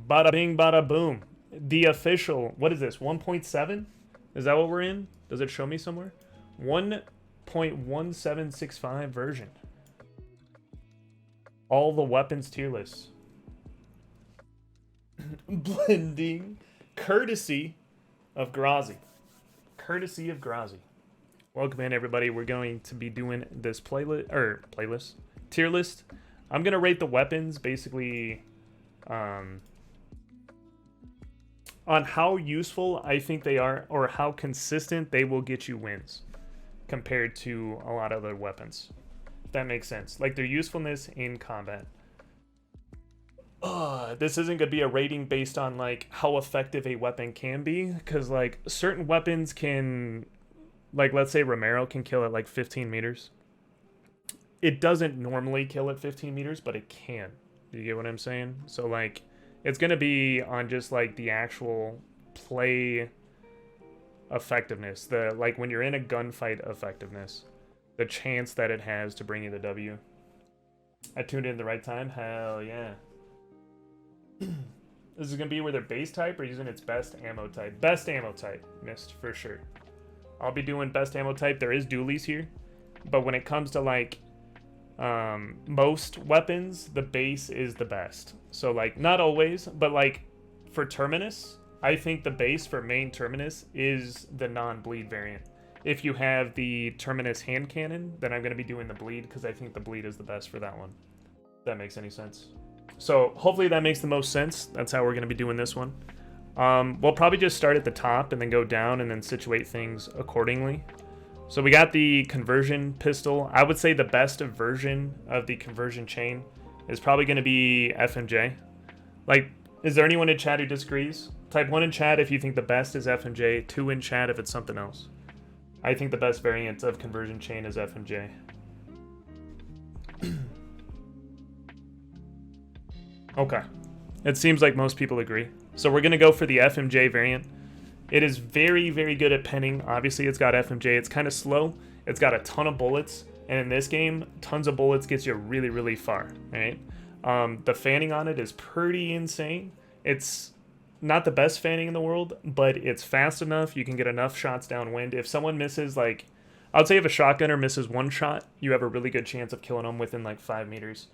Bada bing, bada boom. The official, what is this, 1.7? Is that what we're in? Does it show me somewhere? 1.1765 version. All the weapons tier lists. Blending. Courtesy of Grazi. Courtesy of Grazi. Welcome in, everybody. We're going to be doing this playlist, tier list. I'm going to rate the weapons basically on how useful I think they are or how consistent they will get you wins compared to a lot of other weapons. If that makes sense. Like their usefulness in combat. This isn't going to be a rating based on like how effective a weapon can be, because like certain weapons can, like let's say Romero can kill at like 15 meters. It doesn't normally kill at 15 meters, but it can. Do you get what I'm saying? So like it's going to be on just like the actual play effectiveness, the like when you're in a gunfight effectiveness, the chance that it has to bring you the W. I tuned in the right time. Hell yeah. This is going to be with their base type or using its best ammo type. Best ammo type, missed for sure. I'll be doing best ammo type. There is Dooleys here, but when it comes to like most weapons, the base is the best. So like not always, but like for Terminus, I think the base for main Terminus is the non-bleed variant. If you have the Terminus hand cannon, then I'm going to be doing the bleed because I think the bleed is the best for that one. If that makes any sense. So hopefully that makes the most sense. That's how we're going to be doing this one. We'll probably just start at the top and then go down and then situate things accordingly. So we got the conversion pistol. I would say the best version of the conversion chain is probably going to be FMJ. Like, is there anyone in chat who disagrees? Type 1 in chat if you think the best is FMJ, 2 in chat if it's something else. I think the best variant of conversion chain is FMJ. Okay. It seems like most people agree. So we're going to go for the FMJ variant. It is very, very good at penning. Obviously, it's got FMJ. It's kind of slow. It's got a ton of bullets. And in this game, tons of bullets gets you really, really far, right? The fanning on it is pretty insane. It's not the best fanning in the world, but it's fast enough. You can get enough shots downwind. If someone misses, like, I would say if a shotgunner misses one shot, you have a really good chance of killing them within, like, 5 meters.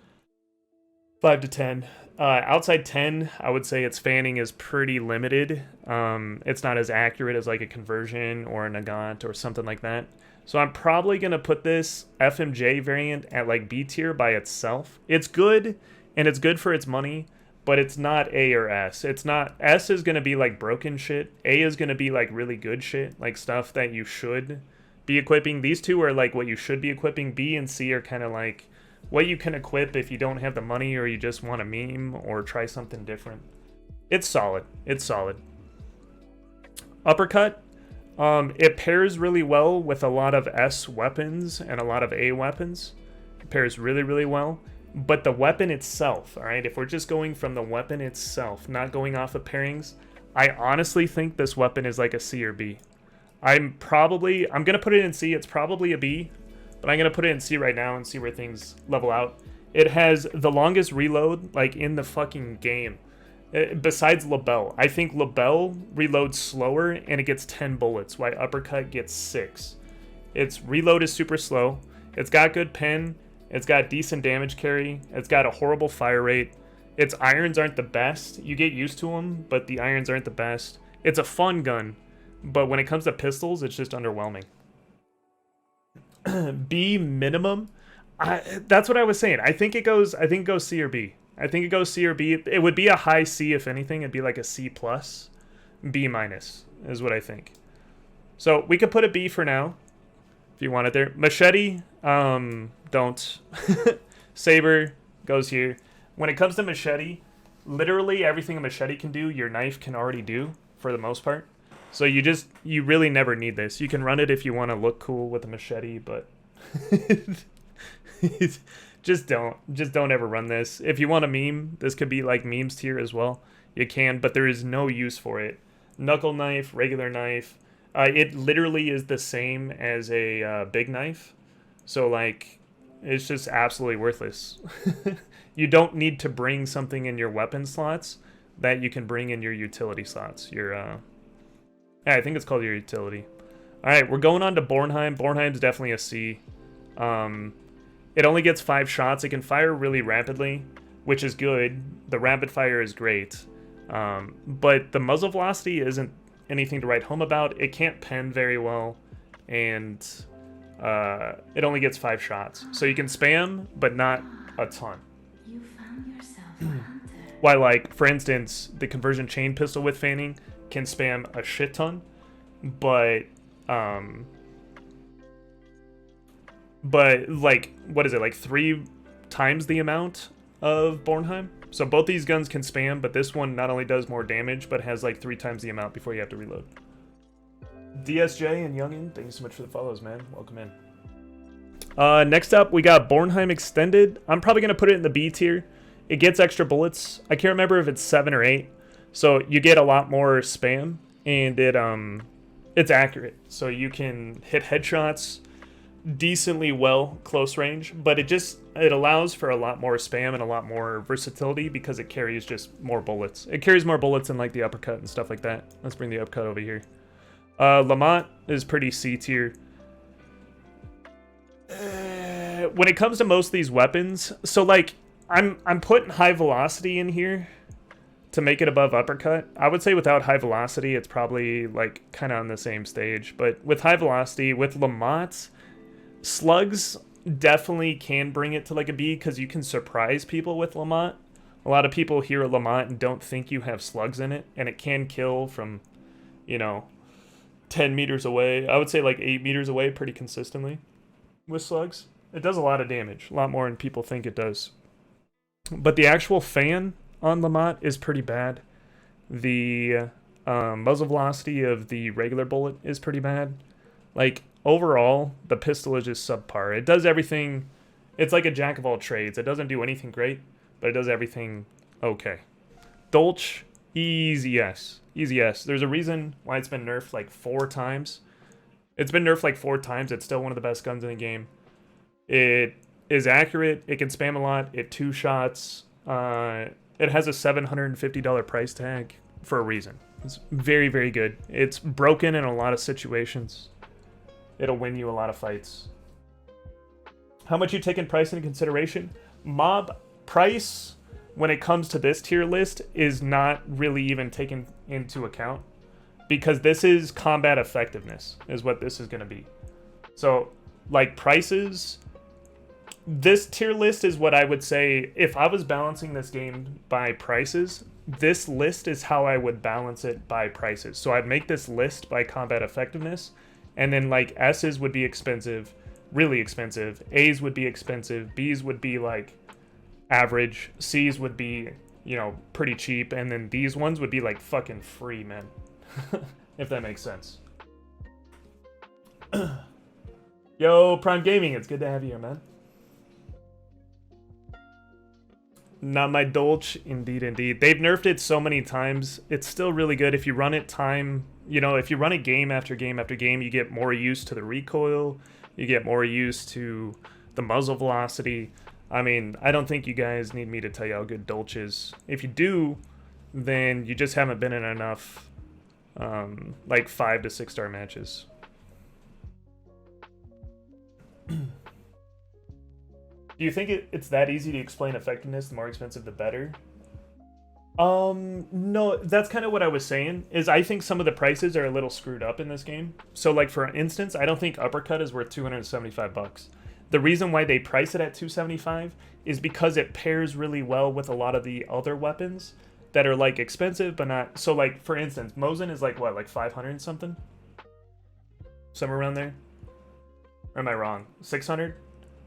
5 to 10. Outside 10, I would say its fanning is pretty limited. It's not as accurate as like a conversion or a Nagant or something like that. So I'm probably going to put this FMJ variant at like B tier by itself. It's good, and it's good for its money, but it's not A or S. It's not, S is going to be like broken shit. A is going to be like really good shit, like stuff that you should be equipping. These two are like what you should be equipping. B and C are kind of like what you can equip if you don't have the money or you just want a meme or try something different. It's solid. It's solid. Uppercut. It pairs really well with a lot of S weapons and a lot of A weapons. It pairs really, really well. But the weapon itself, all right, if we're just going from the weapon itself, not going off of pairings, I honestly think this weapon is like a C or B. I'm going to put it in C. It's probably a B. But I'm going to put it in C right now and see where things level out. It has the longest reload, like, in the fucking game. Besides Lebel. I think Lebel reloads slower, and it gets 10 bullets, while Uppercut gets 6. Its reload is super slow. It's got good pen. It's got decent damage carry. It's got a horrible fire rate. Its irons aren't the best. You get used to them, but the irons aren't the best. It's a fun gun, but when it comes to pistols, it's just underwhelming. B minimum. That's what I was saying. I think it goes C or B. I think it goes C or B. It would be a high C if anything. It'd be like a C plus. B minus is what I think. So we could put a B for now if you want it there. Machete, don't. Saber goes here. When it comes to Machete, literally everything a Machete can do, your knife can already do for the most part. So you really never need this. You can run it if you want to look cool with a machete, but just don't ever run this. If you want a meme, this could be like memes tier as well. You can, but there is no use for it. Knuckle knife, regular knife, it literally is the same as a big knife. So like, it's just absolutely worthless. You don't need to bring something in your weapon slots, that you can bring in your utility slots. Your, yeah, I think it's called your utility. All right, we're going on to Bornheim. Bornheim's definitely a C. It only gets 5 shots. It can fire really rapidly, which is good. The rapid fire is great. But the muzzle velocity isn't anything to write home about. It can't pen very well, and it only gets 5 shots. So you can spam, but not a ton. You found yourself a hunter. While, like, for instance, the conversion chain pistol with fanning can spam a shit ton, but like, what is it, like 3 times the amount of Bornheim? So both these guns can spam, but this one not only does more damage, but has like 3 times the amount before you have to reload. DSJ and Youngin, thank you so much for the follows, man. Welcome in. Next up, we got Bornheim Extended. I'm probably going to put it in the B tier. It gets extra bullets. I can't remember if it's 7 or 8. So you get a lot more spam, and it's accurate. So you can hit headshots decently well close range, but it allows for a lot more spam and a lot more versatility because it carries just more bullets. It carries more bullets than like the uppercut and stuff like that. Let's bring the uppercut over here. Lamont is pretty C tier. When it comes to most of these weapons, so like I'm putting high velocity in here to make it above uppercut. I would say without high velocity, it's probably like kind of on the same stage, but with high velocity, with Lamont, slugs definitely can bring it to like a B because you can surprise people with Lamont. A lot of people hear a Lamont and don't think you have slugs in it, and it can kill from, 10 meters away. I would say like 8 meters away pretty consistently with slugs. It does a lot of damage, a lot more than people think it does. But the actual fan on Lamont is pretty bad. The muzzle velocity of the regular bullet is pretty bad. Like, overall, the pistol is just subpar. It does everything. It's like a jack of all trades. It doesn't do anything great, but it does everything okay. Dolce, easy S. Easy S. There's a reason why it's been nerfed like 4 times. It's been nerfed like 4 times. It's still one of the best guns in the game. It is accurate. It can spam a lot. It 2 shots. It has a $750 price tag for a reason. It's very, very good. It's broken in a lot of situations. It'll win you a lot of fights. How much you take in price into consideration? Mob price, when it comes to this tier list, is not really even taken into account. Because this is combat effectiveness, is what this is going to be. So, like, prices... This tier list is what I would say, if I was balancing this game by prices, this list is how I would balance it by prices. So I'd make this list by combat effectiveness, and then like S's would be expensive, really expensive, A's would be expensive, B's would be like average, C's would be, pretty cheap, and then these ones would be like fucking free, man. If that makes sense. Yo, Prime Gaming, it's good to have you here, man. Not my Dolce, indeed, indeed. They've nerfed it so many times. It's still really good. If you run it if you run it game after game after game, you get more used to the recoil. You get more used to the muzzle velocity. I mean, I don't think you guys need me to tell you how good Dolce is. If you do, then you just haven't been in enough, like 5 to 6 star matches. Do you think it's that easy to explain effectiveness? The more expensive, the better? No, that's kind of what I was saying, is I think some of the prices are a little screwed up in this game. So, like, for instance, I don't think Uppercut is worth $275. The reason why they price it at $275 is because it pairs really well with a lot of the other weapons that are, like, expensive, but not... So, like, for instance, Mosin is, like, what, like 500 and something? Somewhere around there? Or am I wrong? 600?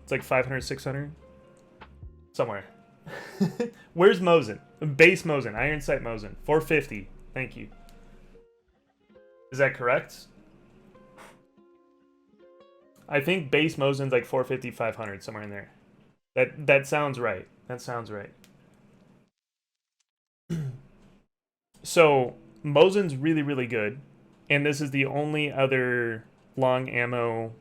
It's like 500, 600? Somewhere. Where's Mosin? Base Mosin, Iron Sight Mosin. 450. Thank you. Is that correct? I think base Mosin's like 450, 500, somewhere in there. That sounds right. That sounds right. So, Mosin's really, really good. And this is the only other long ammo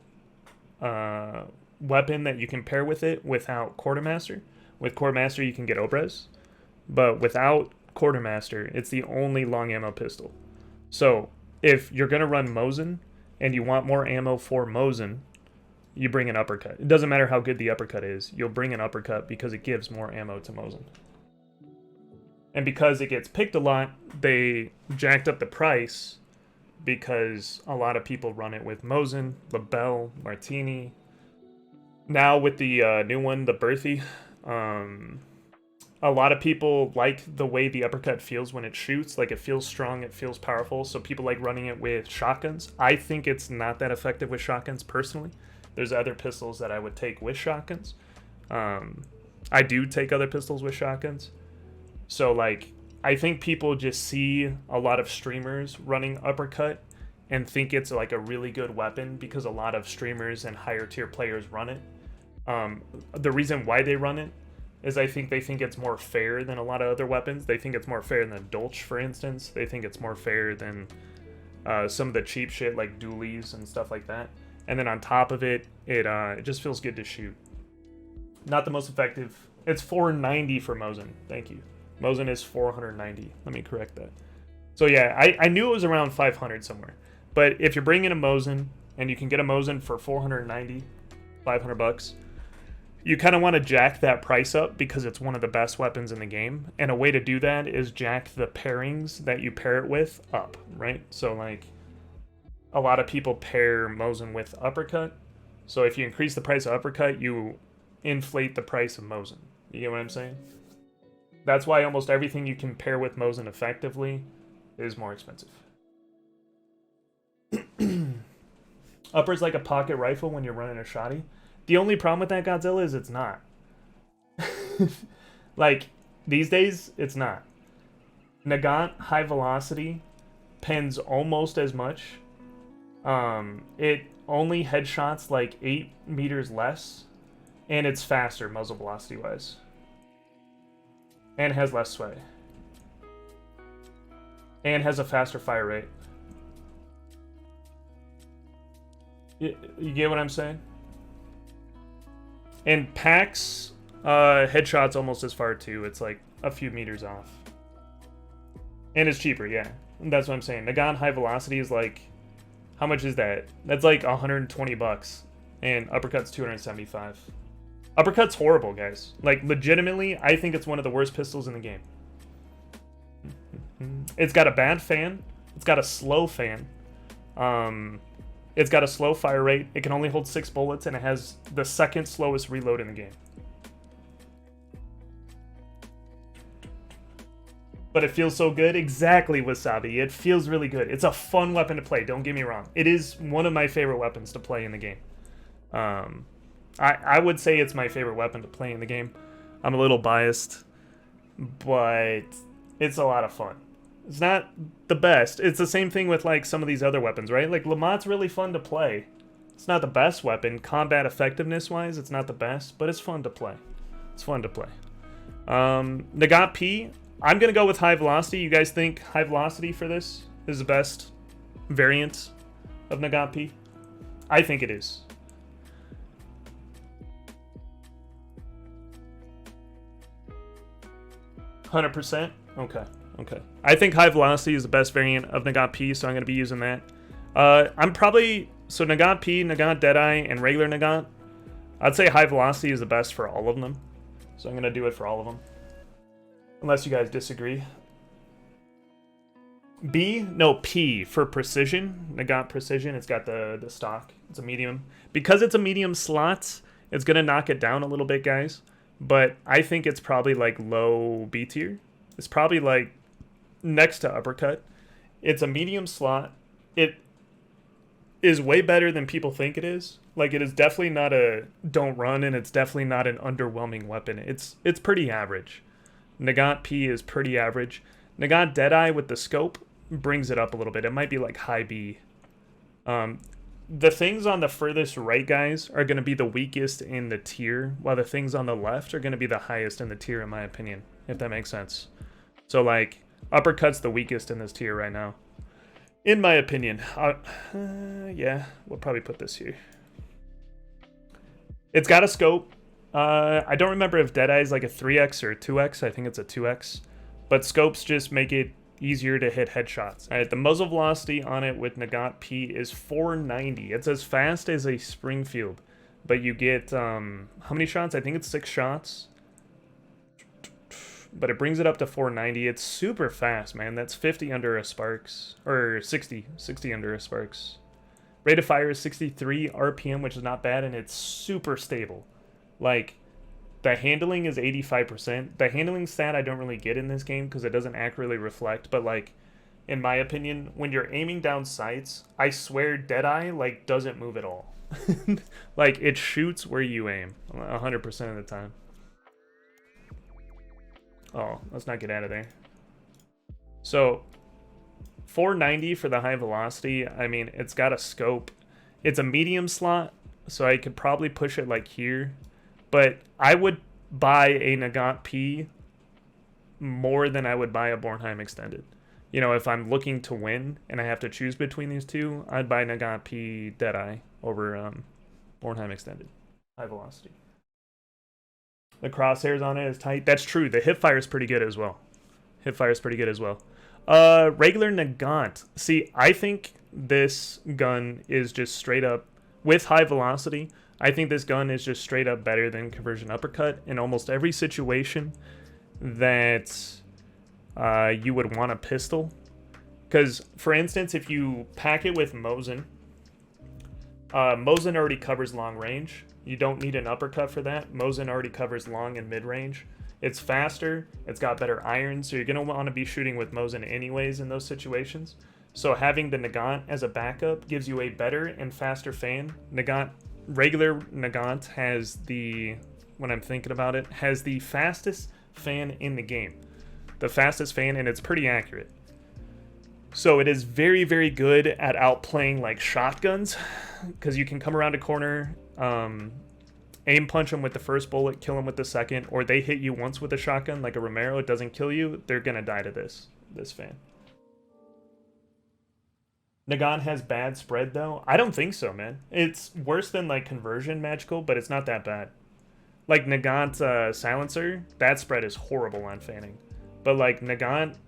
weapon that you can pair with it without Quartermaster. With Quartermaster, you can get Obras. But without Quartermaster, it's the only long ammo pistol. So if you're going to run Mosin and you want more ammo for Mosin, you bring an uppercut. It doesn't matter how good the uppercut is. You'll bring an uppercut because it gives more ammo to Mosin. And because it gets picked a lot, they jacked up the price because a lot of people run it with Mosin, Lebel, Martini. Now with the new one, the Berthy, a lot of people like the way the uppercut feels when it shoots. Like, it feels strong, it feels powerful, so people like running it with shotguns. I think it's not that effective with shotguns, personally. There's other pistols that I would take with shotguns. I do take other pistols with shotguns. So, like, I think people just see a lot of streamers running uppercut and think it's, like, a really good weapon because a lot of streamers and higher tier players run it. The reason why they run it is I think they think it's more fair than a lot of other weapons. They think it's more fair than Dolce, for instance. They think it's more fair than some of the cheap shit like Dooleys and stuff like that. And then on top of it, it just feels good to shoot. Not the most effective. It's $490 for Mosin. Thank you. Mosin is $490. Let me correct that. So yeah, I knew it was around $500 somewhere. But if you're bringing a Mosin and you can get a Mosin for $490, $500, you kind of want to jack that price up because it's one of the best weapons in the game. And a way to do that is jack the pairings that you pair it with up, right? So, like, a lot of people pair Mosin with uppercut. So if you increase the price of uppercut, you inflate the price of Mosin. You get what I'm saying? That's why almost everything you can pair with Mosin effectively is more expensive. Upper's like a pocket rifle when you're running a shotty. The only problem with that, Godzilla, is it's not. Like, these days, it's not. Nagant high velocity pens almost as much. It only headshots like 8 meters less, and it's faster muzzle velocity wise, and has less sway, and has a faster fire rate. You get what I'm saying? And Pax headshots almost as far too. It's like a few meters off, and it's cheaper. Yeah, that's what I'm saying. Nagant high velocity is like, how much is that? That's like $120, and Uppercut's $275. Uppercut's horrible, guys. Like, legitimately, I think it's one of the worst pistols in the game. It's got a bad fan. It's got a slow fan. It's got a slow fire rate. It can only hold 6 bullets, and it has the second slowest reload in the game. But it feels so good. Exactly, Wasabi. It feels really good. It's a fun weapon to play. Don't get me wrong. It is one of my favorite weapons to play in the game. I would say it's my favorite weapon to play in the game. I'm a little biased, but it's a lot of fun. It's not the best. It's the same thing with, like, some of these other weapons, right? Like, Lamott's really fun to play. It's not the best weapon. Combat effectiveness-wise, it's not the best, but it's fun to play. It's fun to play. Nagant P, I'm going to go with high velocity. You guys think high velocity for this is the best variant of Nagant P? I think it is. %? Okay. Okay. I think high velocity is the best variant of Nagant P, so I'm going to be using that. I'm probably... So Nagant P, Nagant Deadeye, and regular Nagant, I'd say high velocity is the best for all of them. So I'm going to do it for all of them. Unless you guys disagree. B? No, P for precision. Nagant Precision. It's got the stock. It's a medium. Because it's a medium slot, it's going to knock it down a little bit, guys. But I think it's probably like low B tier. It's probably like next to Uppercut. It's a medium slot. It is way better than people think it is. Like, it is definitely not a don't run, and it's definitely not an underwhelming weapon. It's pretty average. Nagant P is pretty average. Nagant Deadeye with the scope brings it up a little bit. It might be like high B. The things on the furthest right, guys, are going to be the weakest in the tier, while the things on the left are going to be the highest in the tier, in my opinion, if that makes sense. So, like, Uppercut's the weakest in this tier right now, in my opinion. Yeah, we'll probably put this here. It's got a scope. I don't remember if Deadeye is like a 3x or a 2x. I think it's a 2x. but scopes just make it easier to hit headshots. All right, the muzzle velocity on it with Nagant P is 490. It's as fast as a Springfield, but you get how many shots? I think it's 6 shots, but it brings it up to 490. It's super fast, man. That's 50 under a Sparks, or 60 under a Sparks. Rate of fire is 63 RPM, which is not bad, and it's super stable. Like, the handling is 85%. The handling stat I don't really get in this game because it doesn't accurately reflect, but like, in my opinion, when you're aiming down sights, I swear Deadeye like doesn't move at all. Like, it shoots where you aim 100% of the time. Oh, let's not get out of there. So 490 for the high velocity. I mean, it's got a scope. It's a medium slot, so I could probably push it like here. But I would buy a Nagant P more than I would buy a Bornheim Extended. You know, if I'm looking to win and I have to choose between these two, I'd buy Nagant P Deadeye over Bornheim Extended. High velocity. The crosshairs on it is tight. That's true. The hipfire is pretty good as well. Hipfire is pretty good as well. Regular Nagant. See, I think this gun is just straight up, with high velocity, I think this gun is just straight up better than Conversion Uppercut in almost every situation that you would want a pistol. Because, for instance, if you pack it with Mosin, Mosin already covers long range. You don't need an uppercut for that. Mosin already covers long and mid range. It's faster, it's got better iron, so you're going to want to be shooting with Mosin anyways in those situations. So having the Nagant as a backup gives you a better and faster fan. Regular Nagant has the, when I'm thinking about it, has the fastest fan in the game. The fastest fan, and it's pretty accurate. So it is very, very good at outplaying like shotguns, because you can come around a corner, aim punch them with the first bullet, kill them with the second, or they hit you once with a shotgun like a Romero, it doesn't kill you, they're gonna die to this fan. Nagant has bad spread though? I don't think so, man. It's worse than like Conversion Magical, but it's not that bad. Like Nagant Silencer, that spread is horrible on fanning. But like Nagant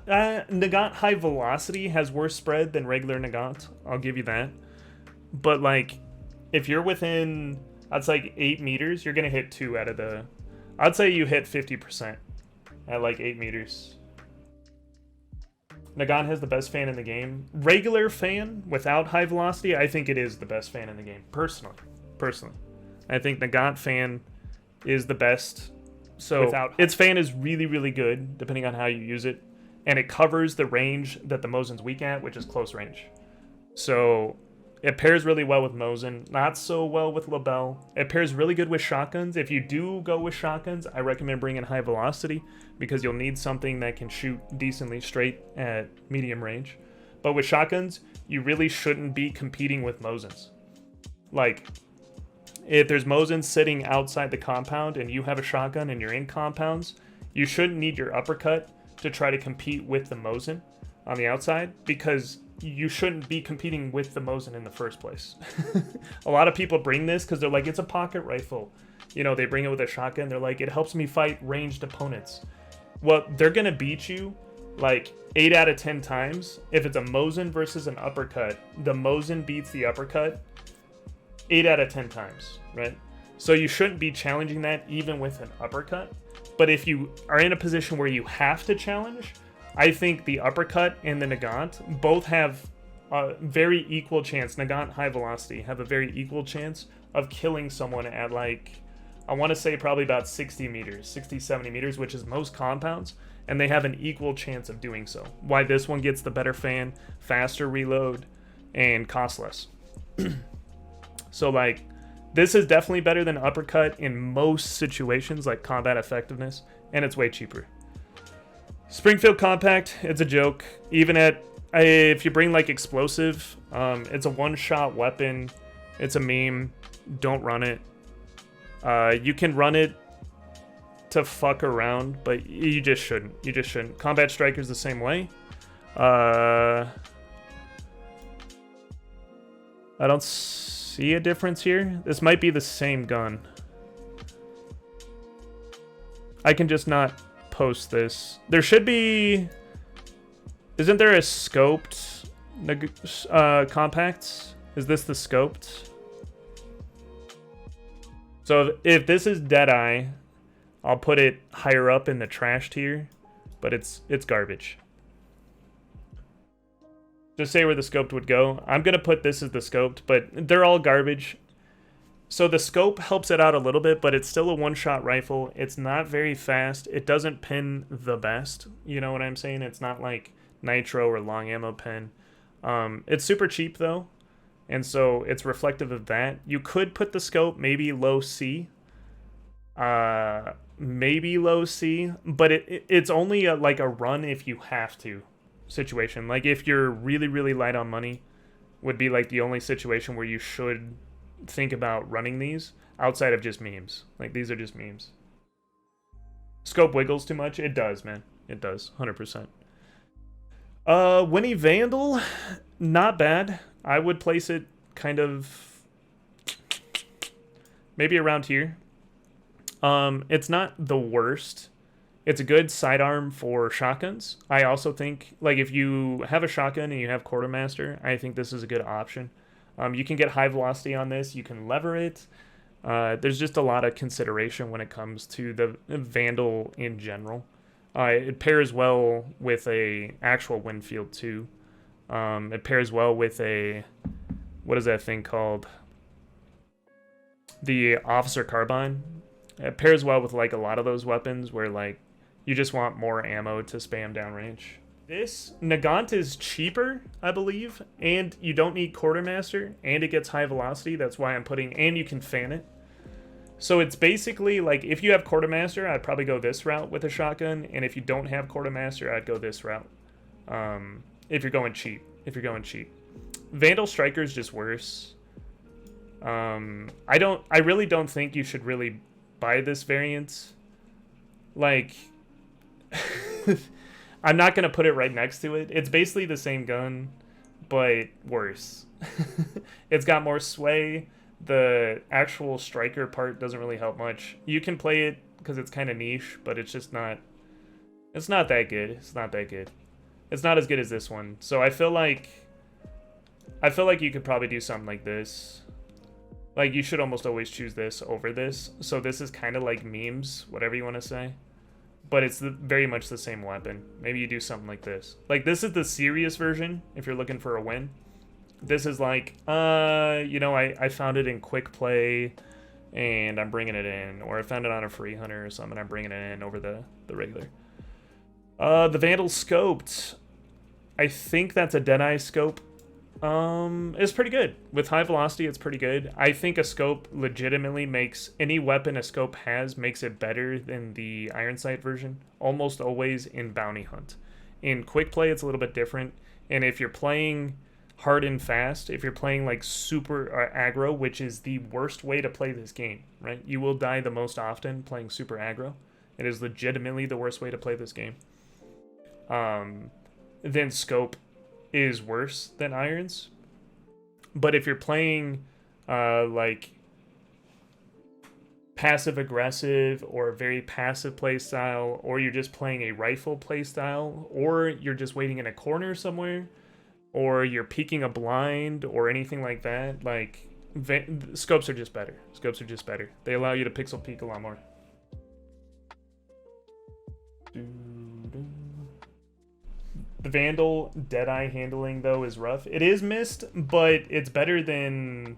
High Velocity has worse spread than regular Nagant, I'll give you that. But like, if you're within, that's like 8 meters, you're gonna hit 2 out of the, I'd say you hit 50% at like 8 meters. Nagant has the best fan in the game. Regular fan without high velocity, I think it is the best fan in the game. Personally. I think Nagant fan is the best. So its fan is really, really good, depending on how you use it. And it covers the range that the Mosin's weak at, which is close range. So it pairs really well with Mosin, not so well with Lebel. It pairs really good with shotguns. If you do go with shotguns, I recommend bringing high velocity, because you'll need something that can shoot decently straight at medium range. But with shotguns, you really shouldn't be competing with Mosins. Like, if there's Mosin sitting outside the compound and you have a shotgun and you're in compounds, you shouldn't need your uppercut to try to compete with the Mosin on the outside, because you shouldn't be competing with the Mosin in the first place. A lot of people bring this because they're like, it's a pocket rifle. You know, they bring it with a shotgun. They're like, it helps me fight ranged opponents. Well, they're going to beat you like 8 out of 10 times. If it's a Mosin versus an uppercut, the Mosin beats the uppercut 8 out of 10 times, right? So you shouldn't be challenging that even with an uppercut. But if you are in a position where you have to challenge, I think the uppercut and the Nagant both have a very equal chance. Nagant high velocity have a very equal chance of killing someone at like, I want to say probably about 60 meters, 60, 70 meters, which is most compounds. And they have an equal chance of doing so. Why this one gets the better fan, faster reload, and cost less. So like, this is definitely better than uppercut in most situations, like combat effectiveness, and it's way cheaper. Springfield Compact, it's a joke. Even at, if you bring like explosive, it's a one-shot weapon. It's a meme. Don't run it. You can run it to fuck around, but you just shouldn't. You just shouldn't. Combat Striker's the same way. I don't see a difference here. This might be the same gun. I can just not post this. There should be... Isn't there a scoped compact? Is this the scoped? So if this is Deadeye, I'll put it higher up in the trash tier, but it's garbage. Just say where the scoped would go. I'm going to put this as the scoped, but they're all garbage. So the scope helps it out a little bit, but it's still a one-shot rifle. It's not very fast. It doesn't pin the best. You know what I'm saying? It's not like nitro or long ammo pin. It's super cheap, though, and so it's reflective of that. You could put the scope maybe low C. Maybe low C, but it's only like a run if you have to situation. Like if you're really, really light on money would be like the only situation where you should think about running these outside of just memes. Like these are just memes. Scope wiggles too much? It does, man. It does, 100%. Winnie Vandal, not bad. I would place it kind of maybe around here. It's not the worst. It's a good sidearm for shotguns. I also think, like, if you have a shotgun and you have Quartermaster, I think this is a good option. You can get high velocity on this. You can lever it. There's just a lot of consideration when it comes to the Vandal in general. It pairs well with a actual Winfield too. It pairs well with a, what is that thing called? The Officer Carbine. It pairs well with like a lot of those weapons where like you just want more ammo to spam downrange. This Nagant is cheaper, I believe, and you don't need Quartermaster, and it gets high velocity. That's why I'm putting, and you can fan it. So it's basically like if you have Quartermaster, I'd probably go this route with a shotgun, and if you don't have Quartermaster, I'd go this route. If you're going cheap, Vandal Striker is just worse. I really don't think you should really buy this variant. Like, I'm not gonna put it right next to it. It's basically the same gun, but worse. It's got more sway. The actual striker part doesn't really help much. You can play it because it's kind of niche, but it's just not. It's not that good. It's not that good. It's not as good as this one. So I feel like you could probably do something like this. Like you should almost always choose this over this. So this is kind of like memes, whatever you want to say. But it's very much the same weapon. Maybe you do something like this. Like this is the serious version if you're looking for a win. This is like, you know, I found it in quick play and I'm bringing it in. Or I found it on a free hunter or something. I'm bringing it in over the regular. The Vandal scoped. I think that's a Deadeye scope. It's pretty good. With high velocity, it's pretty good. I think a scope legitimately makes any weapon a scope has makes it better than the Iron Sight version. Almost always in Bounty Hunt. In Quick Play, it's a little bit different. And if you're playing hard and fast, if you're playing like super aggro, which is the worst way to play this game, right? You will die the most often playing super aggro. It is legitimately the worst way to play this game. Then scope is worse than irons. But if you're playing like passive aggressive or very passive playstyle, or you're just playing a rifle playstyle, or you're just waiting in a corner somewhere, or you're peeking a blind or anything like that, like scopes are just better. Scopes are just better. They allow you to pixel peek a lot more. The Vandal Deadeye handling, though, is rough. It is missed, but it's better than,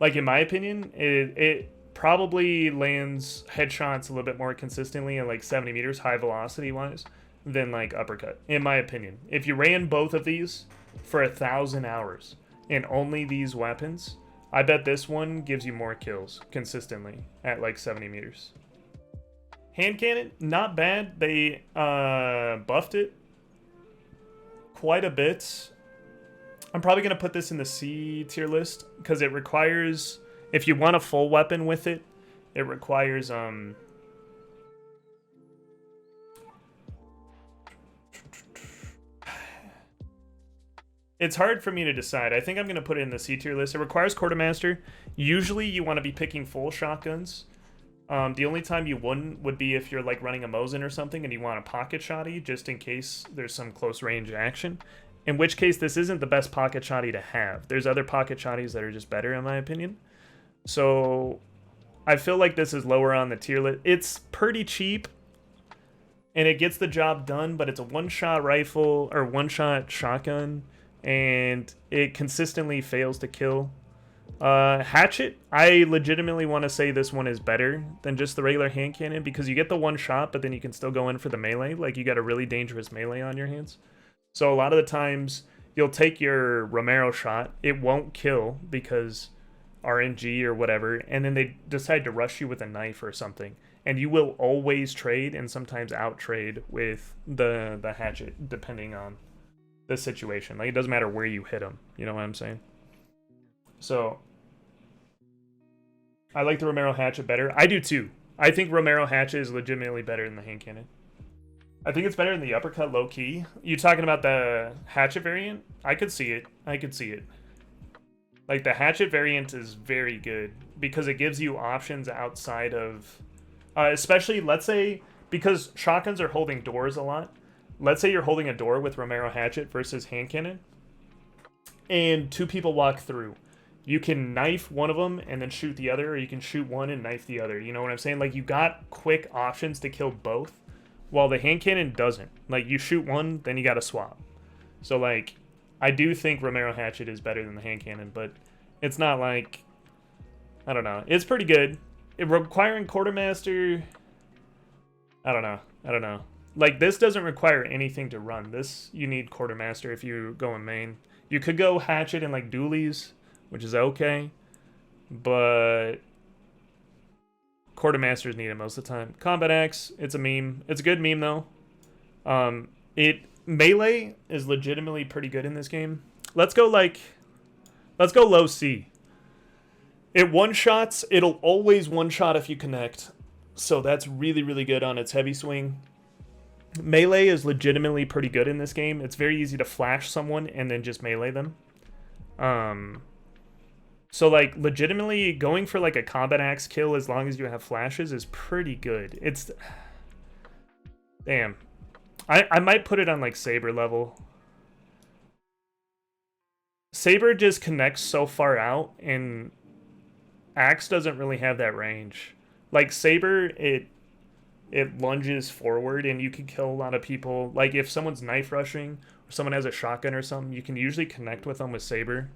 like, in my opinion, it probably lands headshots a little bit more consistently at, like, 70 meters, high velocity-wise, than, like, Uppercut, in my opinion. If you ran both of these for 1,000 hours and only these weapons, I bet this one gives you more kills consistently at, like, 70 meters. Hand cannon, not bad. They buffed it quite a bit. I'm probably going to put this in the C tier list because it requires, if you want a full weapon with it, it requires it's hard for me to decide. I think I'm going to put it in the C tier list. It requires Quartermaster. Usually you want to be picking full shotguns The only time you wouldn't would be if you're like running a Mosin or something and you want a pocket shotty just in case there's some close range action. In which case, this isn't the best pocket shotty to have. There's other pocket shotties that are just better, in my opinion. So I feel like this is lower on the tier list. It's pretty cheap, and it gets the job done, but it's a one-shot rifle, or one-shot shotgun, and it consistently fails to kill. Hatchet, I legitimately want to say this one is better than just the regular hand cannon, because you get the one shot, but then you can still go in for the melee. Like, you got a really dangerous melee on your hands. So a lot of the times, you'll take your Romero shot, it won't kill because RNG or whatever, and then they decide to rush you with a knife or something. And you will always trade and sometimes out-trade with the hatchet, depending on the situation. Like, it doesn't matter where you hit them, you know what I'm saying? So, I like the Romero hatchet better. I do too. I think Romero hatchet is legitimately better than the hand cannon. I think it's better than the uppercut low key. You talking about the hatchet variant? I could see it. I could see it. Like, the hatchet variant is very good because it gives you options outside of, especially, let's say, because shotguns are holding doors a lot. Let's say you're holding a door with Romero hatchet versus hand cannon, and two people walk through. You can knife one of them and then shoot the other, or you can shoot one and knife the other. You know what I'm saying? Like, you got quick options to kill both, while the hand cannon doesn't. Like, you shoot one, then you gotta swap. So, like, I do think Romero hatchet is better than the hand cannon, but it's not like, I don't know. It's pretty good. Requiring quartermaster, I don't know. Like, this doesn't require anything to run. This, you need quartermaster if you go in main. You could go hatchet and like Dooleys, which is okay, but quartermasters need it most of the time. Combat Axe, it's a meme. It's a good meme though. Melee is legitimately pretty good in this game. Let's go low C. It one-shots. It'll always one-shot if you connect. So that's really, really good on its heavy swing. Melee is legitimately pretty good in this game. It's very easy to flash someone and then just melee them. So, like, legitimately going for, like, a combat axe kill as long as you have flashes is pretty good. It's... Damn. I might put it on, like, Saber level. Saber just connects so far out, and Axe doesn't really have that range. Like, Saber, it lunges forward, and you can kill a lot of people. Like, if someone's knife rushing, or someone has a shotgun or something, you can usually connect with them with Saber.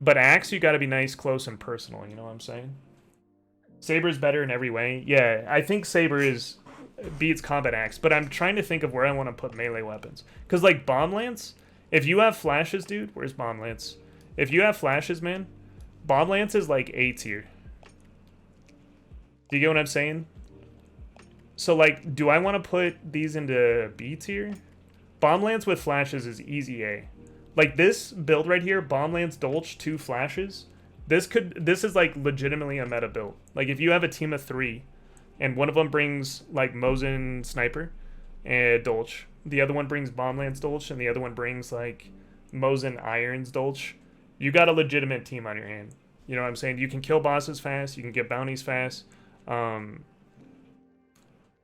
But Axe, you gotta be nice, close, and personal, you know what I'm saying? Saber's better in every way. Yeah, I think Saber beats Combat Axe, but I'm trying to think of where I want to put melee weapons. Because, like, Bomb Lance, if you have flashes, dude, where's Bomb Lance? If you have flashes, man, Bomb Lance is, like, A tier. Do you get what I'm saying? So, like, do I want to put these into B tier? Bomb Lance with flashes is easy A. Like, this build right here, Bomb Lance, Dolce, 2 flashes, this is, like, legitimately a meta build. Like, if you have a team of 3, and one of them brings, like, Mosin Sniper and Dolce, the other one brings Bomb Lance Dolce, and the other one brings, like, Mosin Irons Dolce, you got a legitimate team on your hand. You know what I'm saying? You can kill bosses fast, you can get bounties fast.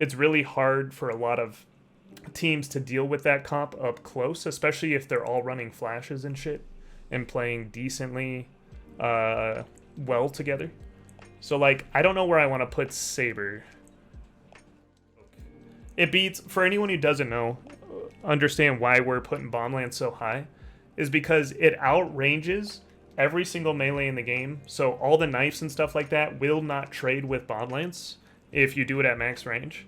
It's really hard for a lot of teams to deal with that comp up close, especially if they're all running flashes and shit and playing decently well together. So, like, I don't know where I want to put Saber. It beats, for anyone who doesn't know, understand why we're putting Bomb Lance so high, is because it outranges every single melee in the game. So all the knives and stuff like that will not trade with Bomb Lance if you do it at max range.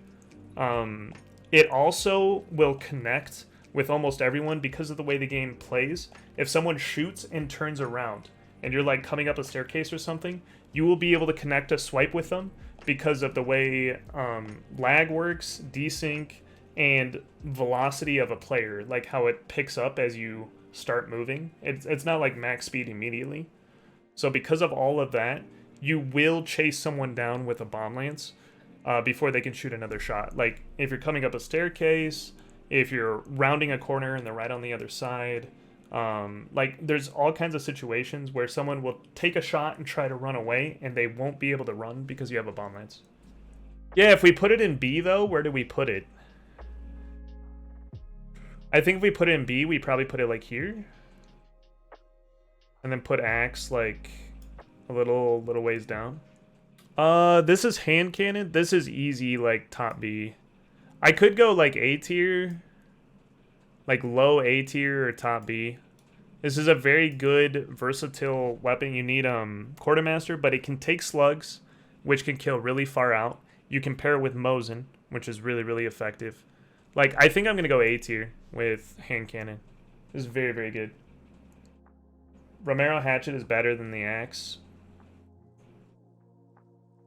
It also will connect with almost everyone because of the way the game plays. If someone shoots and turns around and you're, like, coming up a staircase or something, you will be able to connect a swipe with them because of the way lag works, desync, and velocity of a player, like how it picks up as you start moving. It's not like max speed immediately. So because of all of that, you will chase someone down with a Bomb Lance before they can shoot another shot. Like, if you're coming up a staircase, if you're rounding a corner and they're right on the other side, Like, there's all kinds of situations where someone will take a shot and try to run away, and they won't be able to run because you have a bomb lance. Yeah, if we put it in B, though, where do we put it? I think if we put it in B, we probably put it, like, here. And then put axe, like, a little ways down. This is hand cannon. This is easy, like, top B. I could go, like, A tier. Like, low A tier or top B. This is a very good, versatile weapon. You need, Quartermaster, but it can take slugs, which can kill really far out. You can pair it with Mosin, which is really, really effective. Like, I think I'm going to go A tier with hand cannon. This is very, very good. Romero Hatchet is better than the axe.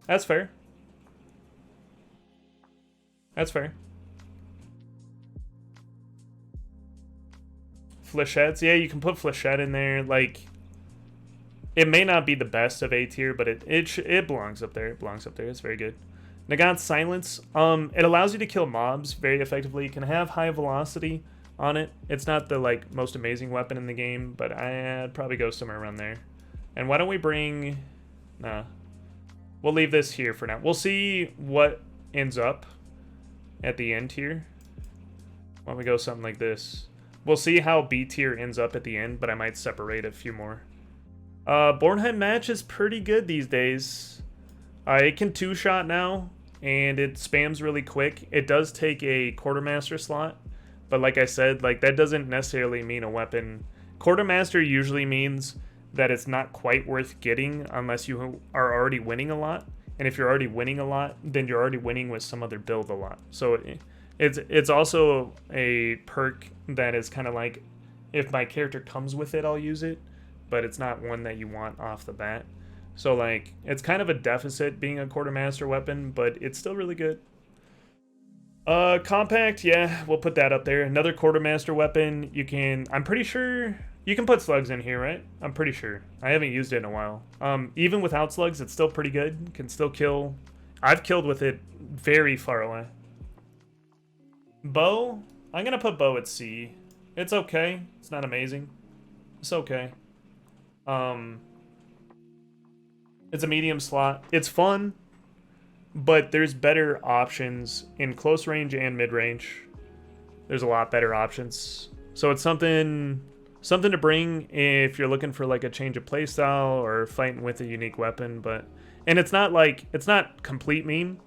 That's fair. That's fair. Flechettes. Yeah, you can put Flechette in there. Like, it may not be the best of A tier, but it belongs up there. It belongs up there. It's very good. Nagant Silence. It allows you to kill mobs very effectively. It can have high velocity on it. It's not the, like, most amazing weapon in the game, but I'd probably go somewhere around there. And why don't we bring... Nah. We'll leave this here for now. We'll see what ends up at the end here. Why don't we go something like this? We'll see how B tier ends up at the end, but I might separate a few more. Bornheim match is pretty good these days. It can two-shot now, and it spams really quick. It does take a Quartermaster slot, but like I said, like, that doesn't necessarily mean a weapon. Quartermaster usually means that it's not quite worth getting unless you are already winning a lot. And if you're already winning a lot, then you're already winning with some other build a lot. So it's also a perk that is kind of like, if my character comes with it, I'll use it. But it's not one that you want off the bat. So, like, it's kind of a deficit being a Quartermaster weapon, but it's still really good. Compact, yeah, we'll put that up there. Another Quartermaster weapon. You can, I'm pretty sure... You can put slugs in here, right? I'm pretty sure. I haven't used it in a while. Even without slugs, it's still pretty good. Can still kill. I've killed with it very far away. Bow? I'm going to put bow at C. It's okay. It's not amazing. It's okay. It's a medium slot. It's fun, but there's better options in close range and mid-range. There's a lot better options. So it's something to bring if you're looking for, like, a change of playstyle or fighting with a unique weapon. And it's not like, it's not complete meme.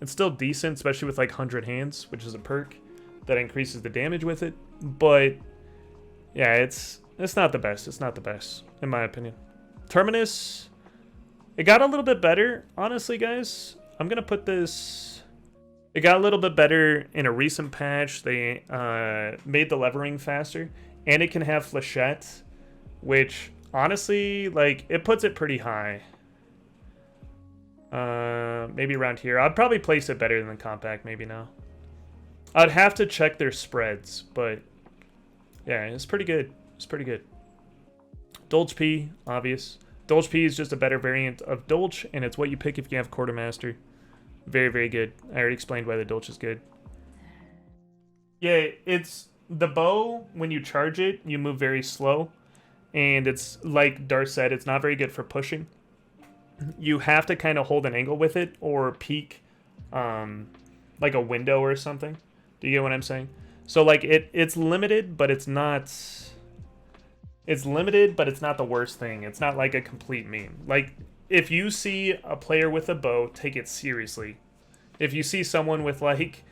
It's still decent, especially with, like, 100 hands, which is a perk that increases the damage with it. But yeah, it's not the best. It's not the best, in my opinion. Terminus, it got a little bit better, honestly, guys. I'm gonna put this. It got a little bit better in a recent patch. They made the levering faster. And it can have Flechette, which, honestly, like, it puts it pretty high. Maybe around here. I'd probably place it better than the Compact, maybe now. I'd have to check their spreads, but yeah, it's pretty good. It's pretty good. Dolce P, obvious. Dolce P is just a better variant of Dolce, and it's what you pick if you have Quartermaster. Very, very good. I already explained why the Dolce is good. Yeah, it's... The bow, when you charge it, you move very slow. And it's, like Dar said, it's not very good for pushing. You have to kind of hold an angle with it or peek like a window or something. Do you get what I'm saying? So, like, it's limited, but it's not... It's limited, but it's not the worst thing. It's not like a complete meme. Like, if you see a player with a bow, take it seriously. If you see someone with, like...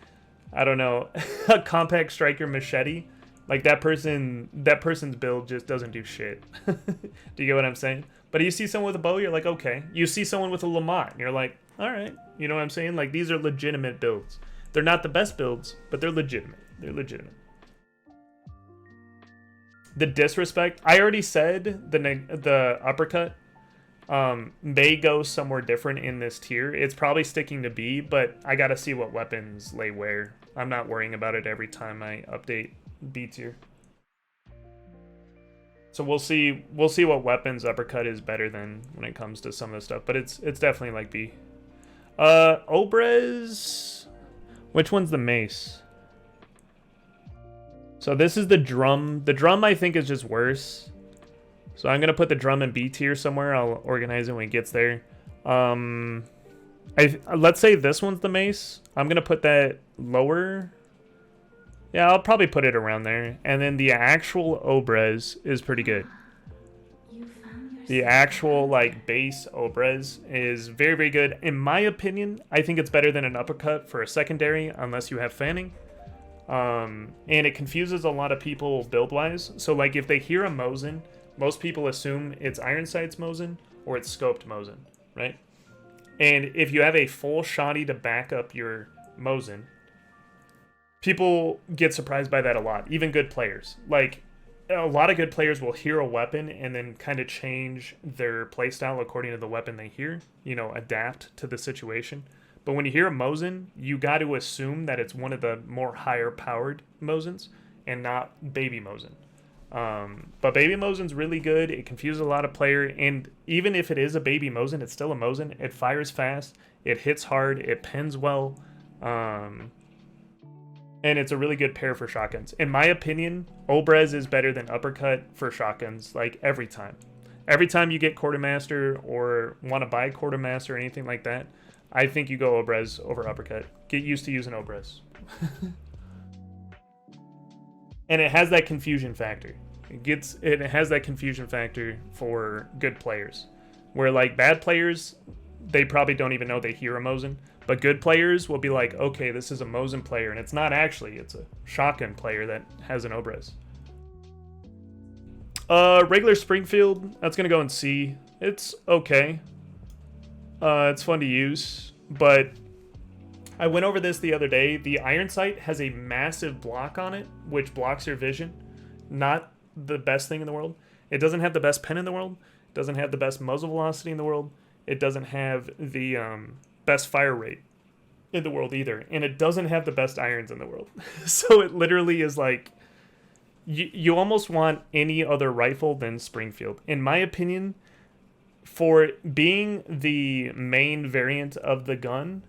I don't know, a compact striker machete, like that person's build just doesn't do shit. Do you get what I'm saying? But you see someone with a bow, you're like, okay. You see someone with a Lamont, and you're like, all right. You know what I'm saying? Like, these are legitimate builds. They're not the best builds, but they're legitimate. They're legitimate. The disrespect, I already said the uppercut may go somewhere different in this tier. It's probably sticking to B, but I gotta see what weapons lay where. I'm not worrying about it every time I update B tier. So we'll see what weapons uppercut is better than when it comes to some of the stuff, but it's definitely like B. Obrez, which one's the mace? So this is the drum. The drum, I think, is just worse. So I'm going to put the drum in B tier somewhere. I'll organize it when it gets there. Let's say this one's the mace. I'm going to put that lower. Yeah, I'll probably put it around there. And then the actual Obrez is pretty good. The actual, like, base Obrez is very, very good. In my opinion, I think it's better than an uppercut for a secondary, unless you have fanning. And it confuses a lot of people build-wise. So, like, if they hear a Mosin, most people assume it's Iron Sights Mosin or it's Scoped Mosin, right? And if you have a full shoddy to back up your Mosin, people get surprised by that a lot, even good players. Like, a lot of good players will hear a weapon and then kind of change their playstyle according to the weapon they hear, you know, adapt to the situation. But when you hear a Mosin, you got to assume that it's one of the more higher powered Mosins and not Baby Mosin. But Baby Mosin's really good. It confuses a lot of players, and even if it is a Baby Mosin, it's still a Mosin. It fires fast, it hits hard, it pens well, and it's a really good pair for shotguns. In my opinion, Obrez is better than Uppercut for shotguns, like every time. Every time you get Quartermaster or want to buy Quartermaster or anything like that, I think you go Obrez over Uppercut. Get used to using Obrez. And it has that confusion factor. It has that confusion factor for good players. Where, like, bad players, they probably don't even know they hear a Mosin. But good players will be like, okay, this is a Mosin player, and it's not actually. It's a shotgun player that has an Obrez. Regular Springfield, that's going to go in C. It's okay. It's fun to use, but I went over this the other day. The Iron Sight has a massive block on it, which blocks your vision. Not the best thing in the world. It doesn't have the best pen in the world. It doesn't have the best muzzle velocity in the world. It doesn't have the best fire rate in the world either. And it doesn't have the best irons in the world. So it literally is like, you almost want any other rifle than Springfield. In my opinion, for being the main variant of the gun,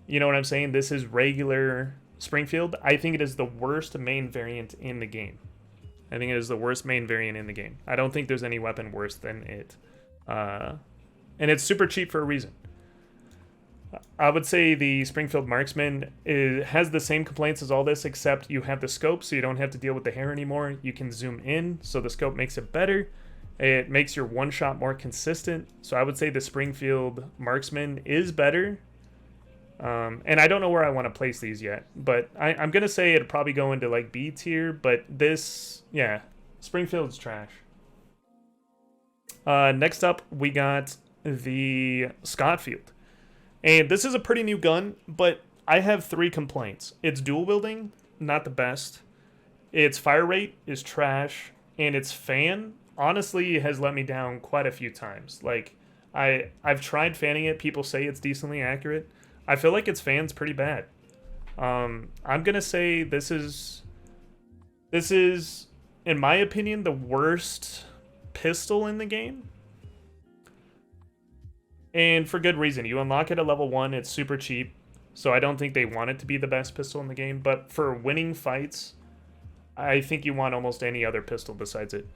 you know what I'm saying? This is regular Springfield. I think it is the worst main variant in the game. I think it is the worst main variant in the game. I don't think there's any weapon worse than it. And it's super cheap for a reason. I would say the Springfield Marksman has the same complaints as all this, except you have the scope, so you don't have to deal with the hair anymore. You can zoom in, so the scope makes it better. It makes your one shot more consistent. So I would say the Springfield Marksman is better. And I don't know where I want to place these yet, but I'm going to say it'd probably go into like B tier, but this, yeah, Springfield's trash. Next up, we got the Scotfield. And this is a pretty new gun, but I have 3 complaints. Its dual wielding, not the best. Its fire rate is trash, and its fan, honestly, has let me down quite a few times. Like, I've tried fanning it. People say it's decently accurate. I feel like its fan's pretty bad. I'm gonna say this is, in my opinion, the worst pistol in the game. And for good reason. You unlock it at level 1, it's super cheap, so I don't think they want it to be the best pistol in the game, but for winning fights, I think you want almost any other pistol besides it.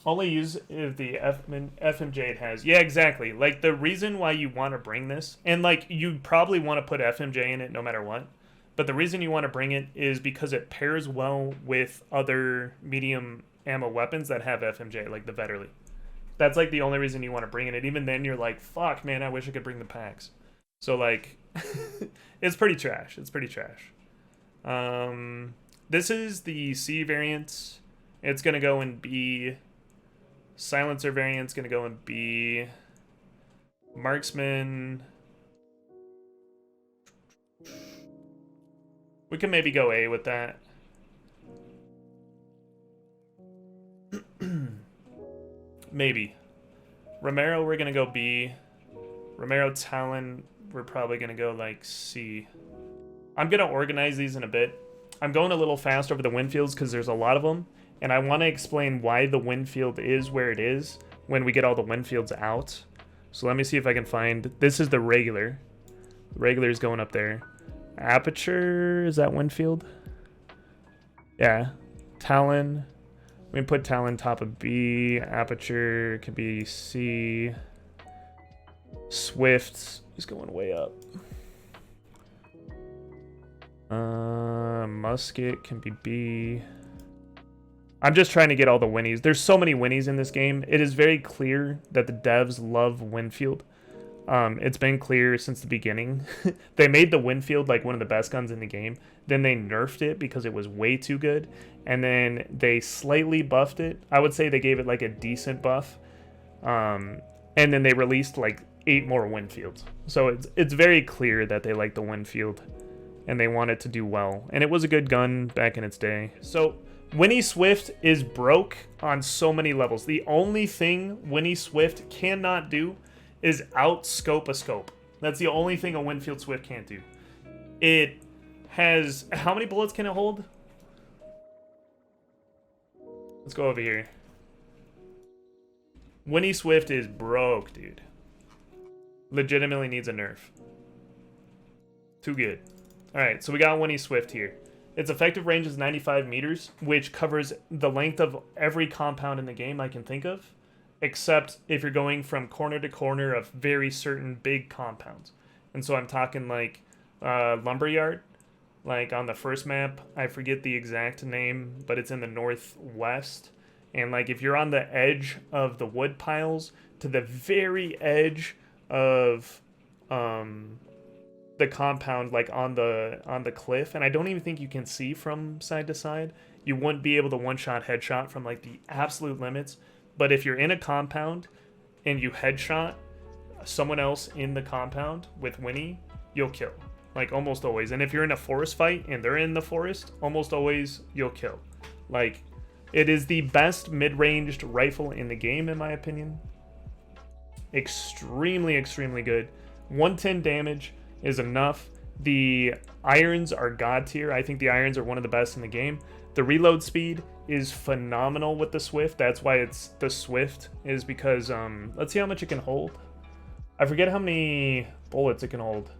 Only use if the FMJ it has. Yeah, exactly. Like, the reason why you want to bring this, and like, you probably want to put FMJ in it no matter what, but the reason you want to bring it is because it pairs well with other medium ammo weapons that have FMJ, like the Vetterli. That's like the only reason you want to bring it. Even then, you're like, fuck, man, I wish I could bring the Pax. So, like, it's pretty trash. It's pretty trash. This is the C variant. It's going to go in B. Silencer variant's going to go in B. Marksman. We can maybe go A with that. Maybe. Romero, we're going to go B. Romero Talon, we're probably going to go like C. I'm going to organize these in a bit. I'm going a little fast over the Winfields because there's a lot of them. And I want to explain why the Winfield is where it is when we get all the Winfields out. So let me see if I can find... This is the regular. The regular is going up there. Aperture, is that Winfield? Yeah. Talon. We can put Talon top of B. Aperture could be C. Swift. He's going way up. Musket can be B. I'm just trying to get all the Winnies. There's so many Winnies in this game. It is very clear that the devs love Winfield. It's been clear since the beginning. They made the Winfield like one of the best guns in the game. Then they nerfed it because it was way too good. And then they slightly buffed it. I would say they gave it like a decent buff. And then they released like 8 more Winfields. So it's very clear that they like the Winfield. And they want it to do well. And it was a good gun back in its day. So Winnie Swift is broke on so many levels. The only thing Winnie Swift cannot do is outscope a scope. That's the only thing a Winfield Swift can't do. It has... How many bullets can it hold? Let's go over here. Winnie Swift is broke, dude. Legitimately needs a nerf. Too good. Alright, so we got Winnie Swift here. Its effective range is 95 meters, which covers the length of every compound in the game I can think of, except if you're going from corner to corner of very certain big compounds. And so I'm talking like Lumberyard, like on the first map. I forget the exact name, but it's in the northwest. And like if you're on the edge of the wood piles to the very edge of the compound, like on the cliff, and I don't even think you can see from side to side, you wouldn't be able to one-shot headshot from like the absolute limits. But if you're in a compound and you headshot someone else in the compound with Winnie, you'll kill, like almost always. And if you're in a forest fight and they're in the forest, almost always you'll kill. Like, it is the best mid-ranged rifle in the game, in my opinion. Extremely, extremely good. 110 damage is enough. The irons are god tier. I think the irons are one of the best in the game. The reload speed is phenomenal with the Swift. That's why it's the Swift, is because let's see how much it can hold. I forget how many bullets it can hold,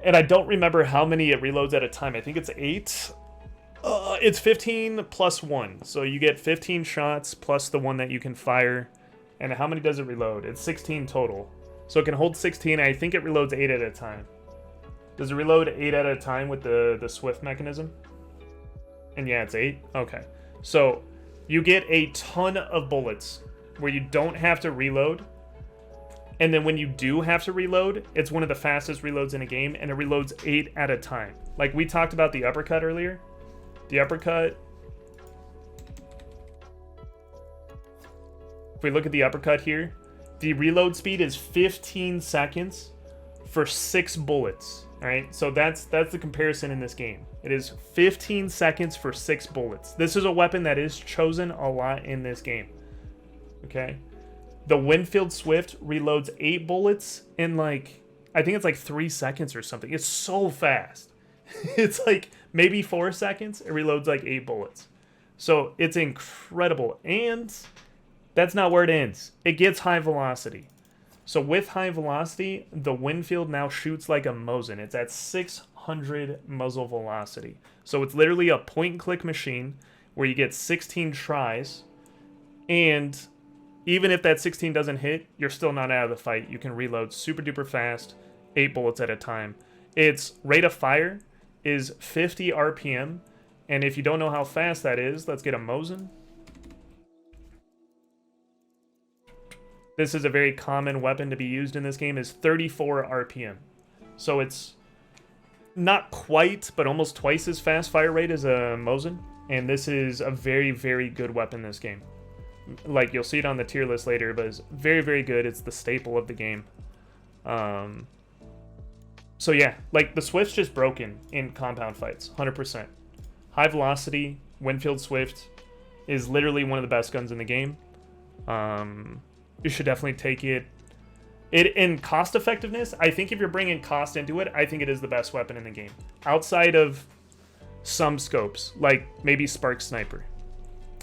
and I don't remember how many it reloads at a time. I think it's 8. It's 15 plus 1, so you get 15 shots plus the one that you can fire. And how many does it reload? It's 16 total. So it can hold 16. I think it reloads 8 at a time. Does it reload 8 at a time with the Swift mechanism? And yeah, it's 8. Okay. So you get a ton of bullets where you don't have to reload. And then when you do have to reload, it's one of the fastest reloads in a game, and it reloads 8 at a time. Like we talked about the uppercut earlier. The uppercut... If we look at the uppercut here, the reload speed is 15 seconds for 6 bullets. All right, so that's the comparison in this game. It is 15 seconds for 6 bullets. This is a weapon that is chosen a lot in this game. Okay, the Winfield Swift reloads 8 bullets in like, I think it's like 3 seconds or something. It's so fast. It's like maybe 4 seconds. It reloads like 8 bullets. So it's incredible. And that's not where it ends. It gets high velocity. So with high velocity, the Winfield now shoots like a Mosin. It's at 600 muzzle velocity. So it's literally a point-and-click machine where you get 16 tries. And even if that 16 doesn't hit, you're still not out of the fight. You can reload super duper fast, 8 bullets at a time. Its rate of fire is 50 RPM. And if you don't know how fast that is, let's get a Mosin. This is a very common weapon to be used in this game, is 34 RPM. So it's not quite, but almost twice as fast fire rate as a Mosin. And this is a very, very good weapon in this game. Like, you'll see it on the tier list later, but it's very, very good. It's the staple of the game. So yeah, like, the Swift's just broken in compound fights, 100%. High velocity, Winfield Swift is literally one of the best guns in the game. You should definitely take it. In cost effectiveness, I think if you're bringing cost into it, I think it is the best weapon in the game. Outside of some scopes, like maybe Spark Sniper.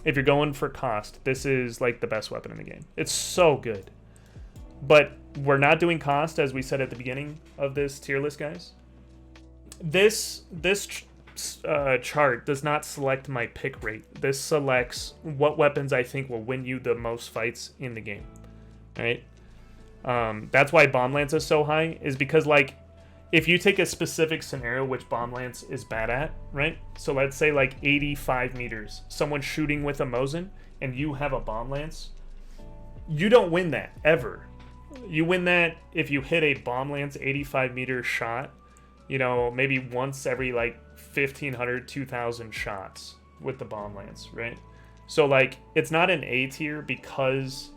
If you're going for cost, this is like the best weapon in the game. It's so good. But we're not doing cost, as we said at the beginning of this tier list, guys. This chart does not select my pick rate. This selects what weapons I think will win you the most fights in the game. Right? That's why Bomb Lance is so high, is because, like, if you take a specific scenario which Bomb Lance is bad at, right? So let's say like 85 meters, someone's shooting with a Mosin, and you have a Bomb Lance, you don't win that, ever. You win that if you hit a Bomb Lance 85 meter shot, you know, maybe once every like 1,500, 2,000 shots with the Bomb Lance, right? So, like, it's not an A tier because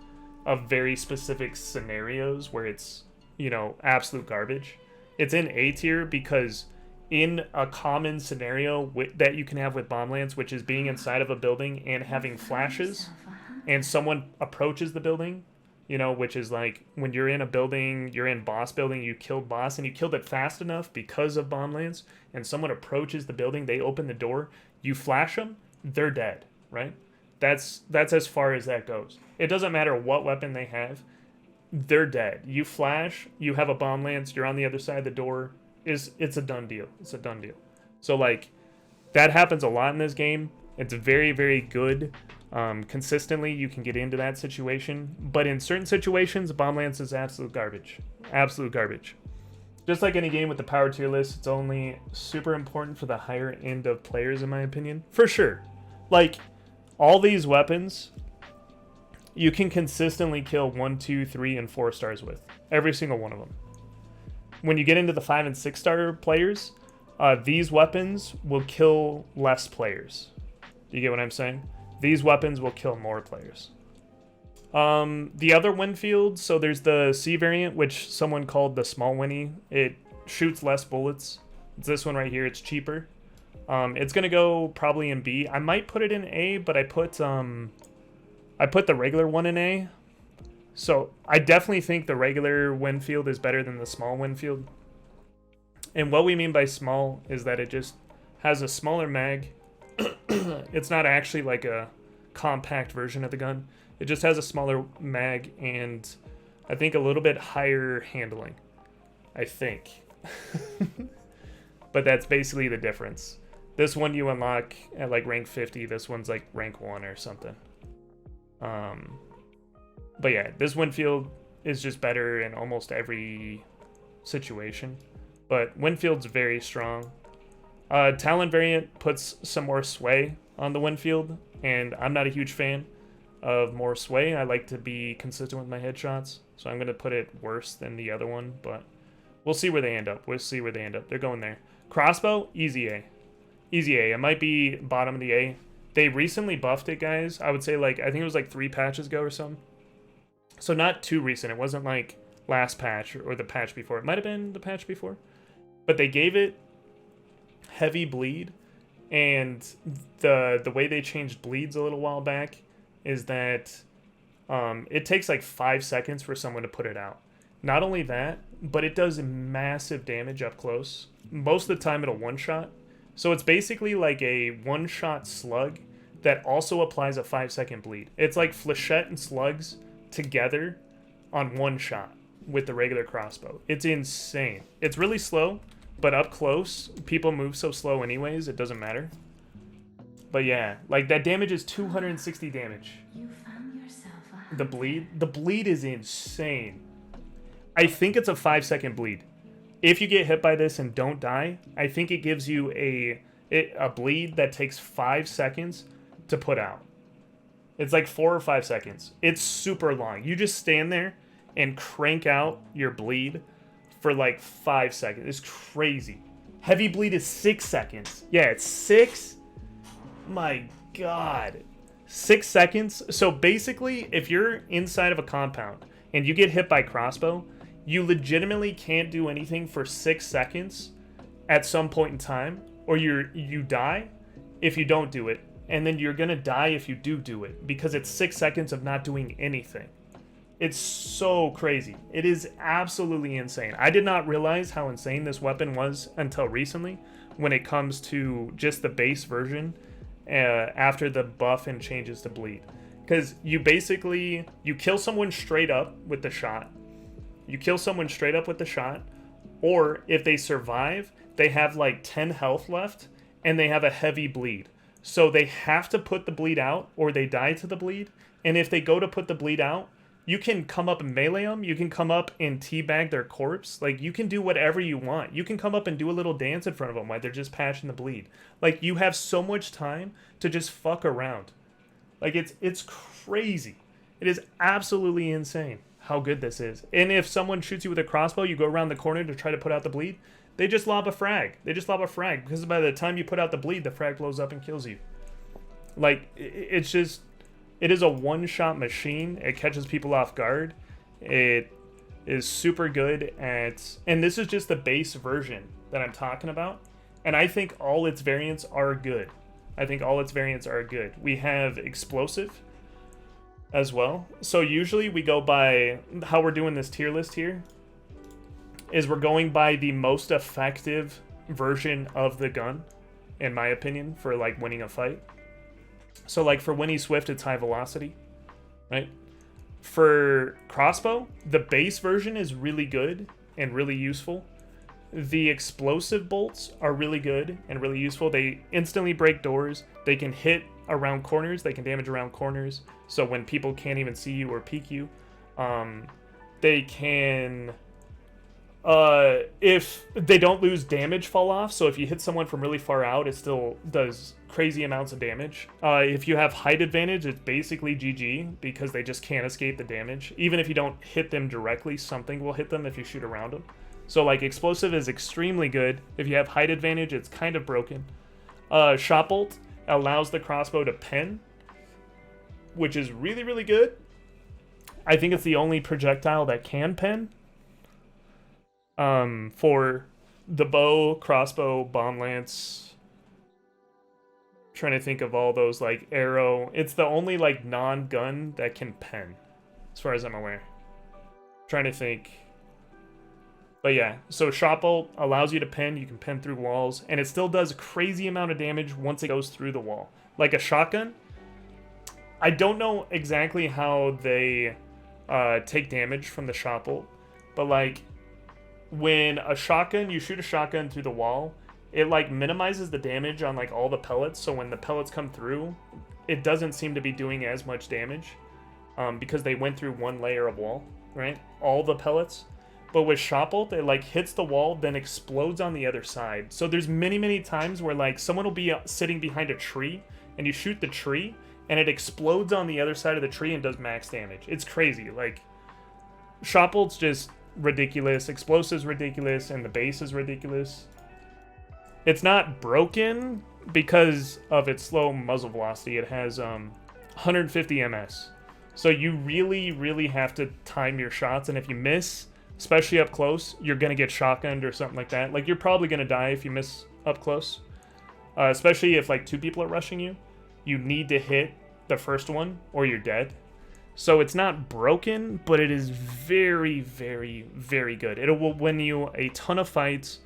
of very specific scenarios where it's, you know, absolute garbage. It's in A tier because in a common scenario that you can have with Bomb Lance, which is being inside of a building and having flashes, and someone approaches the building, you know, which is like when you're in a building, you're in boss building, you killed boss, and you killed it fast enough because of Bomb Lance, and someone approaches the building, they open the door, you flash them, they're dead, right? That's as far as that goes. It doesn't matter what weapon they have. They're dead. You flash, you have a Bomb Lance, you're on the other side of the door. It's a done deal. It's a done deal. So, like, that happens a lot in this game. It's very, very good. Consistently, you can get into that situation. But in certain situations, Bomb Lance is absolute garbage. Absolute garbage. Just like any game with the power tier list, it's only super important for the higher end of players, in my opinion. For sure. Like, all these weapons you can consistently kill 1, 2, 3, and 4 stars with. Every single one of them. When you get into the 5 and 6 star players, these weapons will kill less players. Do you get what I'm saying? These weapons will kill more players. The other Winfield, so there's the C variant, which someone called the small Winnie. It shoots less bullets. It's this one right here. It's cheaper. It's going to go probably in B. I might put it in A, but I put the regular one in A. So I definitely think the regular Winfield is better than the small Winfield. And what we mean by small is that it just has a smaller mag. It's not actually like a compact version of the gun. It just has a smaller mag and I think a little bit higher handling. I think. But that's basically the difference. This one you unlock at like rank 50. This one's like rank 1 or something. But yeah, this Winfield is just better in almost every situation. But Winfield's very strong. Talon variant puts some more sway on the Winfield, and I'm not a huge fan of more sway. I like to be consistent with my headshots, so I'm going to put it worse than the other one, but we'll see where they end up. We'll see where they end up. They're going there. Crossbow, easy A. Easy A. It might be bottom of the A. They recently buffed it, guys. I would say, like, I think it was like 3 patches ago or something. So not too recent. It wasn't like last patch or the patch before. It might have been the patch before. But they gave it heavy bleed. And the way they changed bleeds a little while back is that it takes like 5 seconds for someone to put it out. Not only that, but it does massive damage up close. Most of the time it'll one-shot. So it's basically like a one-shot slug that also applies a 5-second bleed. It's like flechette and slugs together on one shot with the regular crossbow. It's insane. It's really slow, but up close, people move so slow anyways, it doesn't matter. But yeah, like that damage is 260 damage. You found yourself a The bleed is insane. I think it's a 5-second bleed. If you get hit by this and don't die, I think it gives you a bleed that takes 5 seconds to put out. It's like 4 or 5 seconds. It's super long. You just stand there and crank out your bleed for like 5 seconds. It's crazy. Heavy bleed is 6 seconds. Yeah, it's 6. My God. 6 seconds. So basically, if you're inside of a compound and you get hit by crossbow, you legitimately can't do anything for 6 seconds at some point in time, or you die if you don't do it, and then you're gonna die if you do it, because it's 6 seconds of not doing anything. It's so crazy. It is absolutely insane. I did not realize how insane this weapon was until recently, when it comes to just the base version after the buff and changes to bleed. Because you kill someone straight up with the shot. You kill someone straight up with the shot, or if they survive, they have like 10 health left, and they have a heavy bleed. So they have to put the bleed out or they die to the bleed. And if they go to put the bleed out, you can come up and melee them. You can come up and teabag their corpse. Like, you can do whatever you want. You can come up and do a little dance in front of them while they're just patching the bleed. Like, you have so much time to just fuck around. Like, it's crazy. It is absolutely insane how good this is. And if someone shoots you with a crossbow, you go around the corner to try to put out the bleed, they just lob a frag. They just lob a frag. Because by the time you put out the bleed, the frag blows up and kills you. Like, it's just... It is a one-shot machine. It catches people off guard. It is super good at... And this is just the base version that I'm talking about. And I think all its variants are good. We have explosive as well. So usually we go by... How we're doing this tier list here is we're going by the most effective version of the gun, in my opinion, for, like, winning a fight. So, like, for Winnie Swift, it's high velocity, right? For crossbow, the base version is really good and really useful. The explosive bolts are really good and really useful. They instantly break doors. They can hit around corners. They can damage around corners. So when people can't even see you or peek you, they can... if they don't lose damage fall off, so if you hit someone from really far out, it still does crazy amounts of damage. If you have height advantage, it's basically GG, because they just can't escape the damage. Even if you don't hit them directly, something will hit them if you shoot around them. So, like, explosive is extremely good. If you have height advantage, it's kind of broken. Shot bolt allows the crossbow to pen, which is really, really good. I think it's the only projectile that can pen. For the bow, crossbow, bomb lance, trying to think of all those, like, arrow. It's the only, like, non-gun that can pen, as far as I'm aware. Trying to think. But yeah, so shot bolt allows you to pen. You can pen through walls, and it still does a crazy amount of damage once it goes through the wall. Like a shotgun, I don't know exactly how they take damage from the shot bolt, but, like, when a shotgun, you shoot a shotgun through the wall, it, like, minimizes the damage on, like, all the pellets. So when the pellets come through, it doesn't seem to be doing as much damage, because they went through one layer of wall, right? All the pellets. But with shot bolt, it, like, hits the wall, then explodes on the other side. So there's many, many times where, like, someone will be sitting behind a tree, and you shoot the tree, and it explodes on the other side of the tree and does max damage. It's crazy. Like, shot bolt's just ridiculous, explosive's ridiculous, and the base is ridiculous. It's not broken because of its slow muzzle velocity. It has 150 ms. So you really, really have to time your shots, and if you miss, especially up close, you're going to get shotgunned or something like that. Like, you're probably going to die if you miss up close. Especially if, like, two people are rushing you. You need to hit the first one or you're dead. So it's not broken, but it is very, very, very good. It will win you a ton of fights.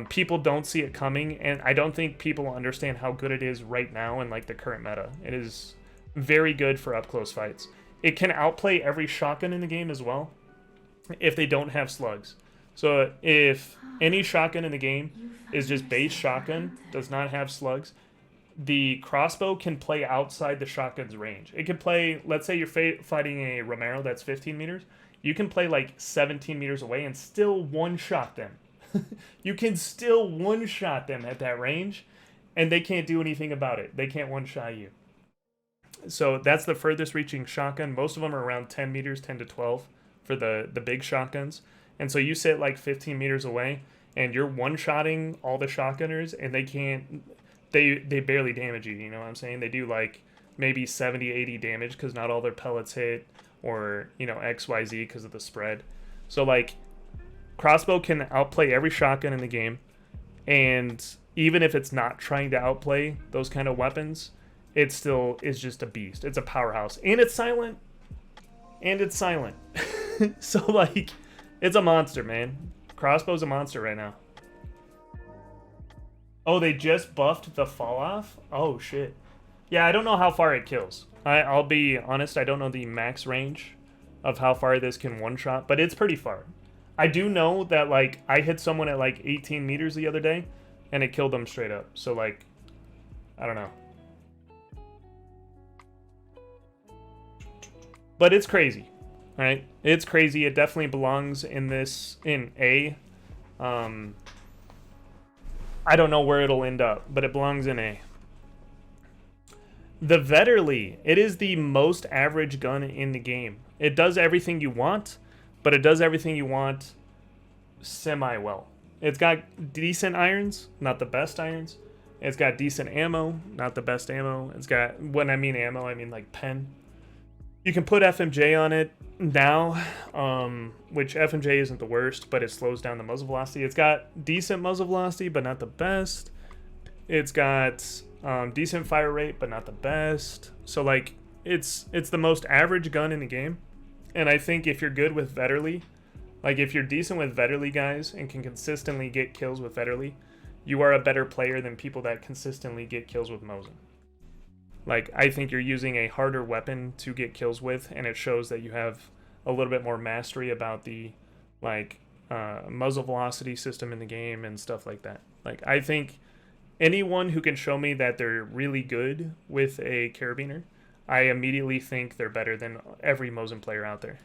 People don't see it coming, and I don't think people understand how good it is right now in, like, the current meta. It is very good for up-close fights. It can outplay every shotgun in the game as well, if they don't have slugs. So if any shotgun in the game is just base shotgun, does not have slugs, the crossbow can play outside the shotgun's range. It can play, let's say you're fighting a Romero that's 15 meters, you can play, like, 17 meters away and still one-shot them. You can still one-shot them at that range, and they can't do anything about it. They can't one-shot you. So that's the furthest reaching shotgun. Most of them are around 10 meters, 10 to 12 for the big shotguns. And so you sit, like, 15 meters away, and you're one-shotting all the shotgunners, and they can't... They barely damage you, you know what I'm saying? They do, like, maybe 70, 80 damage because not all their pellets hit, or, you know, XYZ because of the spread. So, like, crossbow can outplay every shotgun in the game, and even if it's not trying to outplay those kind of weapons, it still is just a beast. It's a powerhouse. And it's silent. So, like, it's a monster, man. Crossbow's a monster right now. Oh, they just buffed the fall off? Oh, shit. Yeah, I don't know how far it kills. I'll be honest, I don't know the max range of how far this can one-shot, but it's pretty far. I do know that, like, I hit someone at, like, 18 meters the other day, and it killed them straight up. So, like, I don't know. But it's crazy, right? It's crazy. It definitely belongs in A. I don't know where it'll end up, but it belongs in A. The Vetterli, it is the most average gun in the game. It does everything you want, but it does everything you want semi-well. It's got decent irons, not the best irons. It's got decent ammo, not the best ammo. It's got, when I mean ammo, I mean like pen. You can put FMJ on it now, which FMJ isn't the worst, but it slows down the muzzle velocity. It's got decent muzzle velocity, but not the best. It's got decent fire rate, but not the best. So like, it's the most average gun in the game. And I think if you're good with Vetterli, like if you're decent with Vetterli guys and can consistently get kills with Vetterli, you are a better player than people that consistently get kills with Mosin. Like, I think you're using a harder weapon to get kills with, and it shows that you have a little bit more mastery about the, like, muzzle velocity system in the game and stuff like that. Like, I think anyone who can show me that they're really good with a Carabiner, I immediately think they're better than every Mosin player out there.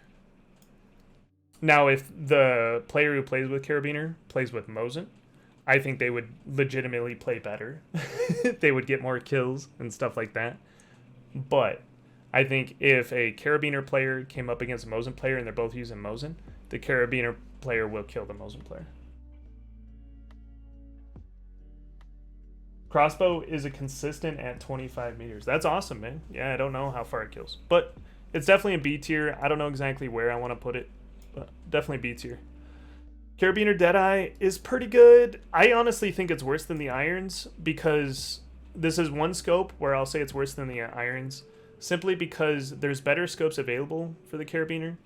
Now, if the player who plays with Carabiner plays with Mosin, I think they would legitimately play better. They would get more kills and stuff like that. But I think if a Carabiner player came up against a Mosin player and they're both using Mosin, the Carabiner player will kill the Mosin player. Crossbow is a consistent at 25 meters. That's awesome, man. Yeah, I don't know how far it kills. But it's definitely a B tier. I don't know exactly where I want to put it, but definitely B tier. Carabiner Deadeye is pretty good. I honestly think it's worse than the irons because this is one scope where I'll say it's worse than the irons simply because there's better scopes available for the Carabiner.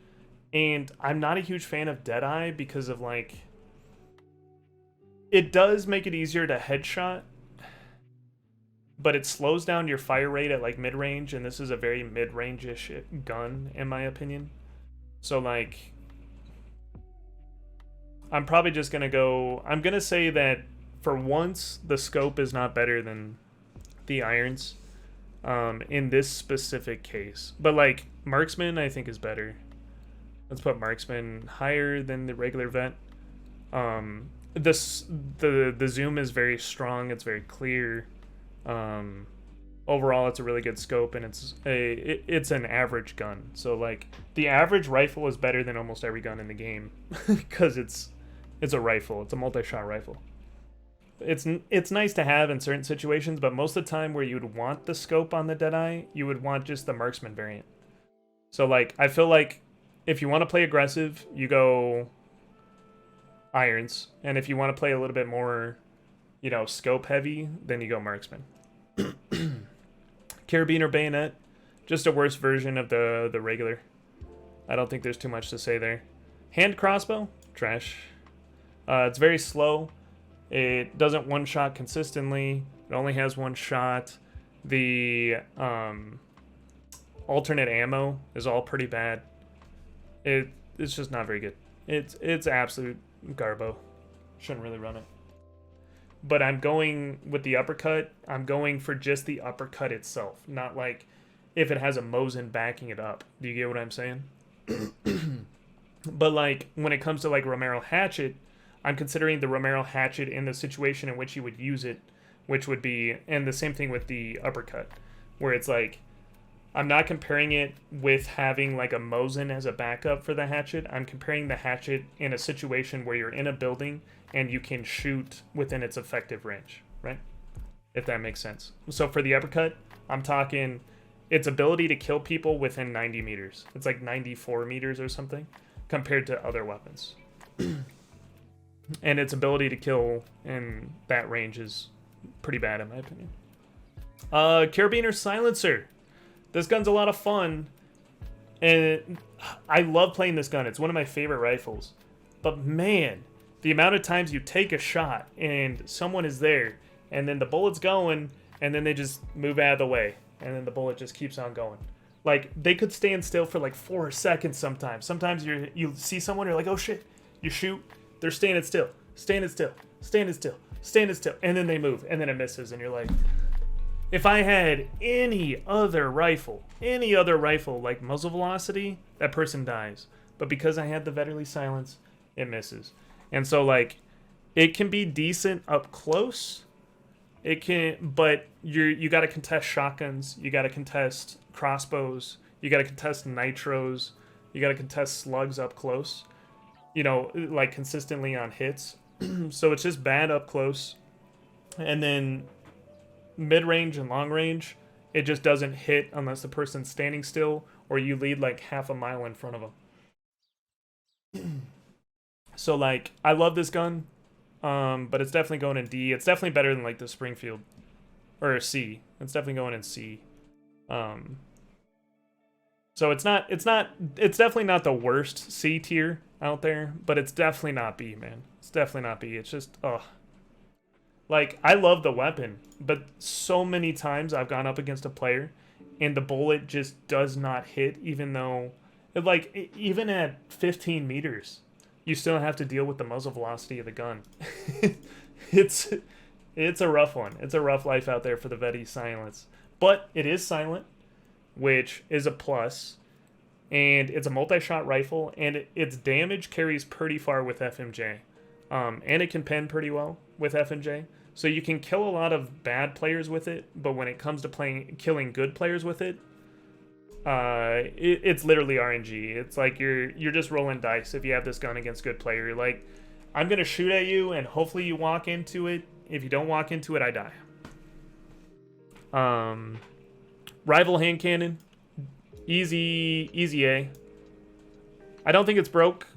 And I'm not a huge fan of Deadeye because of like, it does make it easier to headshot, but it slows down your fire rate at like mid-range, and this is a very mid-range-ish gun in my opinion. So like, I'm probably just going to go... I'm going to say that for once, the scope is not better than the irons in this specific case. But, like, Marksman, I think, is better. Let's put Marksman higher than the regular Vet. The zoom is very strong. It's very clear. Overall, it's a really good scope, and it's an average gun. So, like, the average rifle is better than almost every gun in the game because it's a rifle. It's a multi-shot rifle. It's nice to have in certain situations, but most of the time where you would want the scope on the Deadeye, you would want just the Marksman variant. So, like, I feel like if you want to play aggressive, you go irons. And if you want to play a little bit more, you know, scope heavy, then you go Marksman. Carabiner Bayonet, just a worse version of the regular. I don't think there's too much to say there. Hand crossbow, trash. It's very slow. It doesn't one-shot consistently. It only has one shot. The alternate ammo is all pretty bad. It's just not very good. It's absolute garbo. Shouldn't really run it. But I'm going with the uppercut. I'm going for just the uppercut itself, not like if it has a Mosin backing it up. Do you get what I'm saying? But like when it comes to like Romero Hatchet, I'm considering the Romero Hatchet in the situation in which you would use it, which would be, and the same thing with the uppercut, where it's like, I'm not comparing it with having like a Mosin as a backup for the Hatchet. I'm comparing the Hatchet in a situation where you're in a building and you can shoot within its effective range, right? If that makes sense. So for the uppercut, I'm talking its ability to kill people within 90 meters. It's like 94 meters or something compared to other weapons. And its ability to kill in that range is pretty bad in my opinion. Carabiner Silencer. This gun's a lot of fun, and I love playing this gun. It's one of my favorite rifles. But man, the amount of times you take a shot and someone is there, and then the bullet's going, and then they just move out of the way, and then the bullet just keeps on going. Like, they could stand still for like 4 seconds sometimes. Sometimes you see someone, you're like, oh shit. You shoot, they're standing still, standing still, standing still, standing still, and then they move, and then it misses, and you're like, If I had any other rifle like muzzle velocity, that person dies. But because I had the Vetterly Silence, it misses. And so like it can be decent up close. It can, but you got to contest shotguns, you got to contest crossbows, you got to contest nitros, you got to contest slugs up close. You know, like consistently on hits. So it's just bad up close. And then mid-range and long-range, it just doesn't hit unless the person's standing still or you lead like half a mile in front of them. So like, I love this gun, but it's definitely going in D. It's definitely better than like the Springfield, or C. It's definitely going in C. So it's definitely not the worst C tier out there, but it's definitely not B, man. It's definitely not B. It's just, ugh. Like, I love the weapon, but so many times I've gone up against a player and the bullet just does not hit, even though, like, even at 15 meters, you still have to deal with the muzzle velocity of the gun. It's a rough one. It's a rough life out there for the Vetty Silence. But it is silent, which is a plus, and it's a multi-shot rifle, and its damage carries pretty far with FMJ. And it can pen pretty well with FMJ. So you can kill a lot of bad players with it, but when it comes to killing good players with it, it's literally RNG. It's like you're just rolling dice if you have this gun against good player. You're like, I'm gonna shoot at you, and hopefully you walk into it. If you don't walk into it, I die. Rival hand cannon, easy A. I don't think it's broke.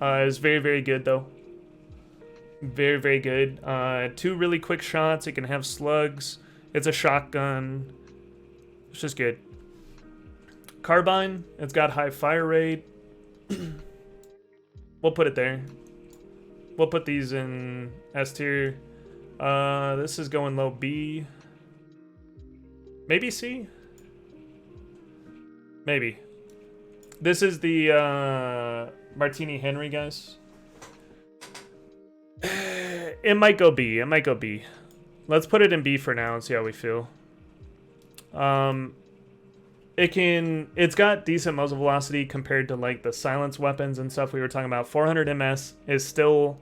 It's very, very good though. Very, very good. 2 really quick shots. It can have slugs. It's a shotgun. It's just good. Carbine. It's got high fire rate. We'll put it there. We'll put these in S tier. This is going low B. Maybe C? Maybe. This is the Martini Henry Gus. It might go B. It might go B. Let's put it in B for now and see how we feel. It's got decent muzzle velocity compared to like the silence weapons and stuff we were talking about. 400 MS is still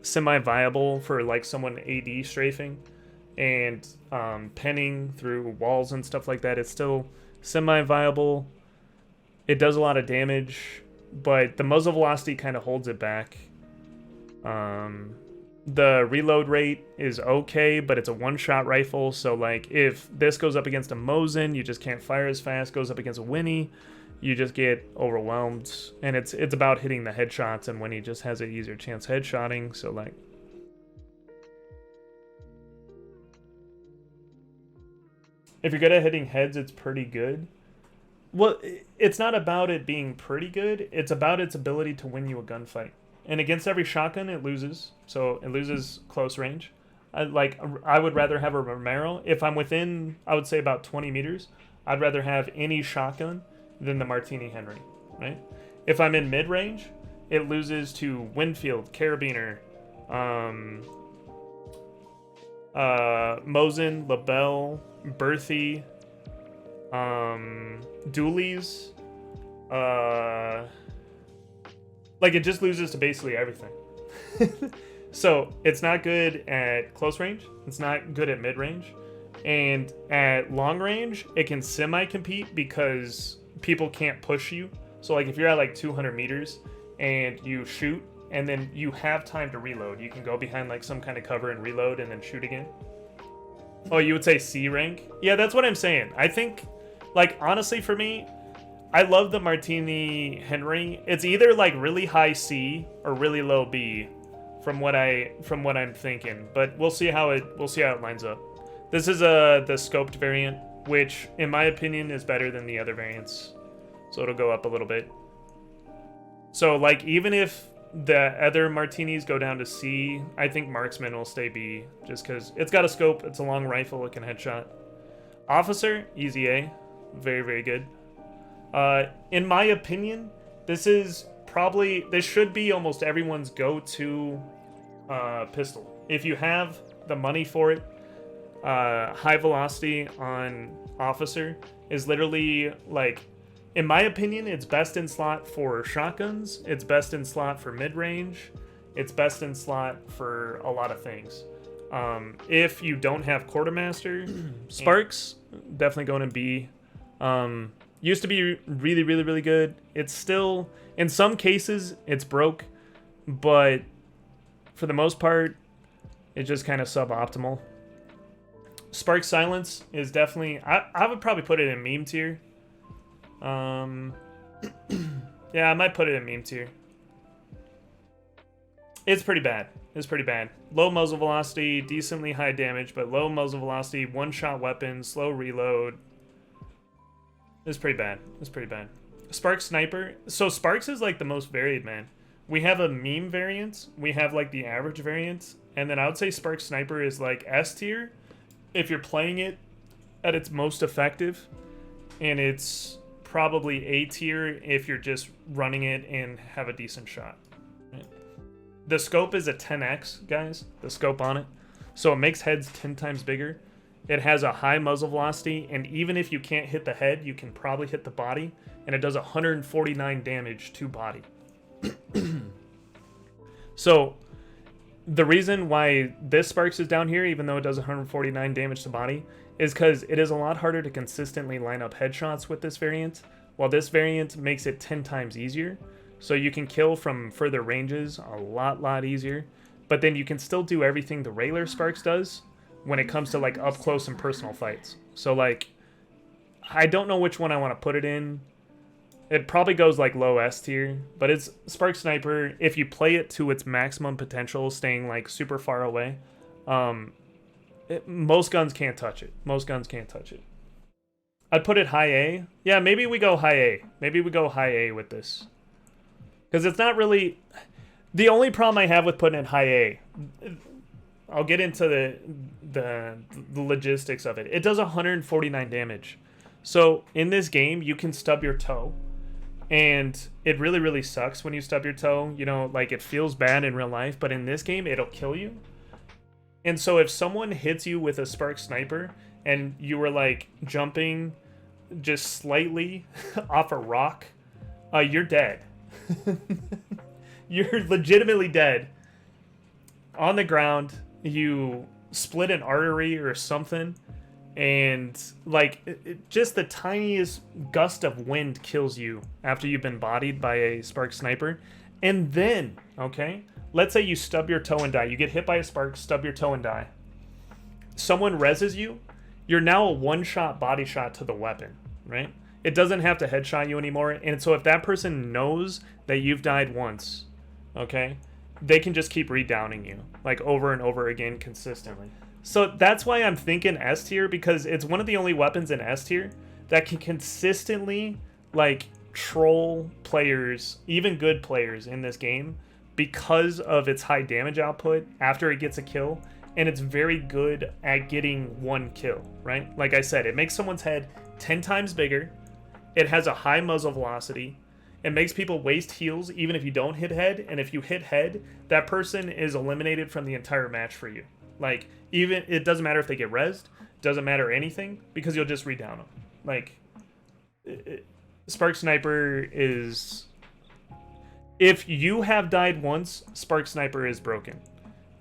semi-viable for like someone AD strafing and penning through walls and stuff like that. It's still semi-viable. It does a lot of damage, but the muzzle velocity kind of holds it back. The reload rate is okay, but it's a one-shot rifle, so like if this goes up against a Mosin, you just can't fire as fast. Goes up against a Winnie, you just get overwhelmed, and it's about hitting the headshots, and Winnie just has an easier chance headshotting, so like if you're good at hitting heads, it's pretty good. Well, it's not about it being pretty good, it's about its ability to win you a gunfight. And against every shotgun, it loses. So it loses close range. I would rather have a Romero. If I'm within, I would say about 20 meters, I'd rather have any shotgun than the Martini Henry, right? If I'm in mid-range, it loses to Winfield, Carabiner, Mosin, Lebel, Berthy, Dooleys, like, it just loses to basically everything. So, it's not good at close range. It's not good at mid-range. And at long range, it can semi-compete because people can't push you. So, like, if you're at, like, 200 meters and you shoot, and then you have time to reload, you can go behind, like, some kind of cover and reload and then shoot again. Oh, you would say C rank? Yeah, that's what I'm saying. I think, like, honestly, for me, I love the Martini Henry. It's either like really high C or really low B, from what I'm thinking. But we'll see how it lines up. This is the scoped variant, which in my opinion is better than the other variants, so it'll go up a little bit. So like even if the other Martinis go down to C, I think Marksman will stay B, just because it's got a scope. It's a long rifle. It can headshot. Officer, easy A, very, very good. In my opinion, this should be almost everyone's go-to pistol. If you have the money for it, high velocity on officer is literally like, in my opinion, it's best in slot for shotguns. It's best in slot for mid-range. It's best in slot for a lot of things. If you don't have quartermaster, Sparks definitely going to be. Used to be really, really, really good. It's still, in some cases, it's broke, but for the most part, it's just kind of suboptimal. Spark Silence is definitely, I would probably put it in meme tier. Yeah, I might put it in meme tier. It's pretty bad. It's pretty bad. Low muzzle velocity, decently high damage, but low muzzle velocity, one-shot weapon, slow reload. It's pretty bad. It's pretty bad. Spark Sniper. So Sparks is like the most varied, man. We have a meme variant. We have like the average variant. And then I would say Spark Sniper is like S tier if you're playing it at its most effective. And it's probably A tier if you're just running it and have a decent shot. Right? The scope is a 10x, guys. The scope on it. So it makes heads 10 times bigger. It has a high muzzle velocity, and even if you can't hit the head, you can probably hit the body, and it does 149 damage to body. So the reason why this Sparks is down here, even though it does 149 damage to body, is because it is a lot harder to consistently line up headshots with this variant, while this variant makes it 10 times easier. So you can kill from further ranges a lot easier, but then you can still do everything the regular Sparks does when it comes to like up close and personal fights. So like, I don't know which one I want to put it in. It probably goes like low S tier, but it's Spark Sniper. If you play it to its maximum potential, staying like super far away, most guns can't touch it. Most guns can't touch it. I'd put it high A. Yeah, maybe we go high A. Maybe we go high A with this. Because it's not really... The only problem I have with putting it high A... I'll get into the logistics of it. It does 149 damage. So in this game, you can stub your toe. And it really, really sucks when you stub your toe. You know, like it feels bad in real life. But in this game, it'll kill you. And so if someone hits you with a Spark Sniper and you were like jumping just slightly off a rock, you're dead. You're legitimately dead. On the ground, you split an artery or something, and like just the tiniest gust of wind kills you after you've been bodied by a Spark Sniper. And then, okay, let's say you stub your toe and die. You get hit by a Spark, stub your toe and die. Someone reses you. You're now a one-shot body shot to the weapon, right? It doesn't have to headshot you anymore. And so if that person knows that you've died once, okay, they can just keep redowning you, like over and over again consistently. So that's why I'm thinking S tier, because it's one of the only weapons in S tier that can consistently like troll players, even good players in this game, because of its high damage output after it gets a kill. And it's very good at getting one kill, right? Like I said, it makes someone's head 10 times bigger. It has a high muzzle velocity. It makes people waste heals even if you don't hit head. And if you hit head, that person is eliminated from the entire match for you. Like, even, it doesn't matter if they get rezzed. Doesn't matter anything, because you'll just redown them. Like, Spark Sniper is... If you have died once, Spark Sniper is broken.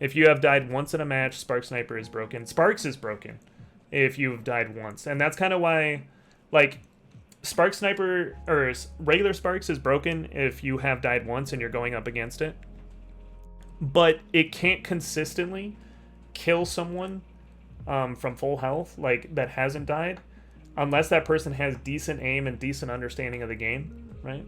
If you have died once in a match, Spark Sniper is broken. Sparks is broken if you've died once. And that's kind of why, like, Spark Sniper, or regular Sparks is broken if you have died once and you're going up against it. But it can't consistently kill someone from full health, like, that hasn't died, unless that person has decent aim and decent understanding of the game, right?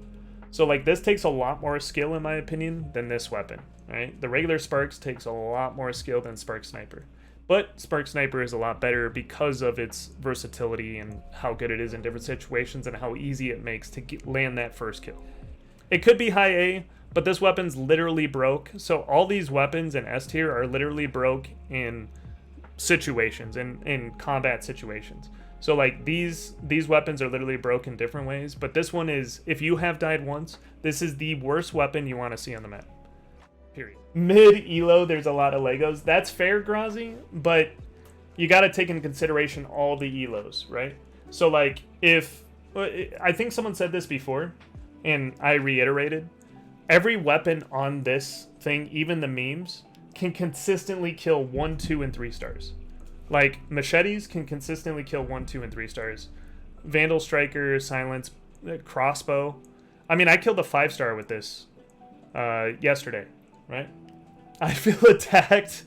So, like, this takes a lot more skill, in my opinion, than this weapon, right? The regular Sparks takes a lot more skill than Spark Sniper. But Spark Sniper is a lot better because of its versatility and how good it is in different situations and how easy it makes to land that first kill. It could be high A, but this weapon's literally broke. So all these weapons in S tier are literally broke in situations, in combat situations. So like these weapons are literally broke in different ways, but this one is, if you have died once, this is the worst weapon you want to see on the map. Period. Mid elo, there's a lot of Legos. That's fair, Grazi, but you got to take into consideration all the elos, right? So like if I think someone said this before, and I reiterated, every weapon on this thing, even the memes, can consistently kill 1, 2, and 3 stars. Like machetes can consistently kill 1, 2, and 3 stars. Vandal Striker, Silence, Crossbow. I mean, I killed a 5-star with this yesterday, right? I feel attacked.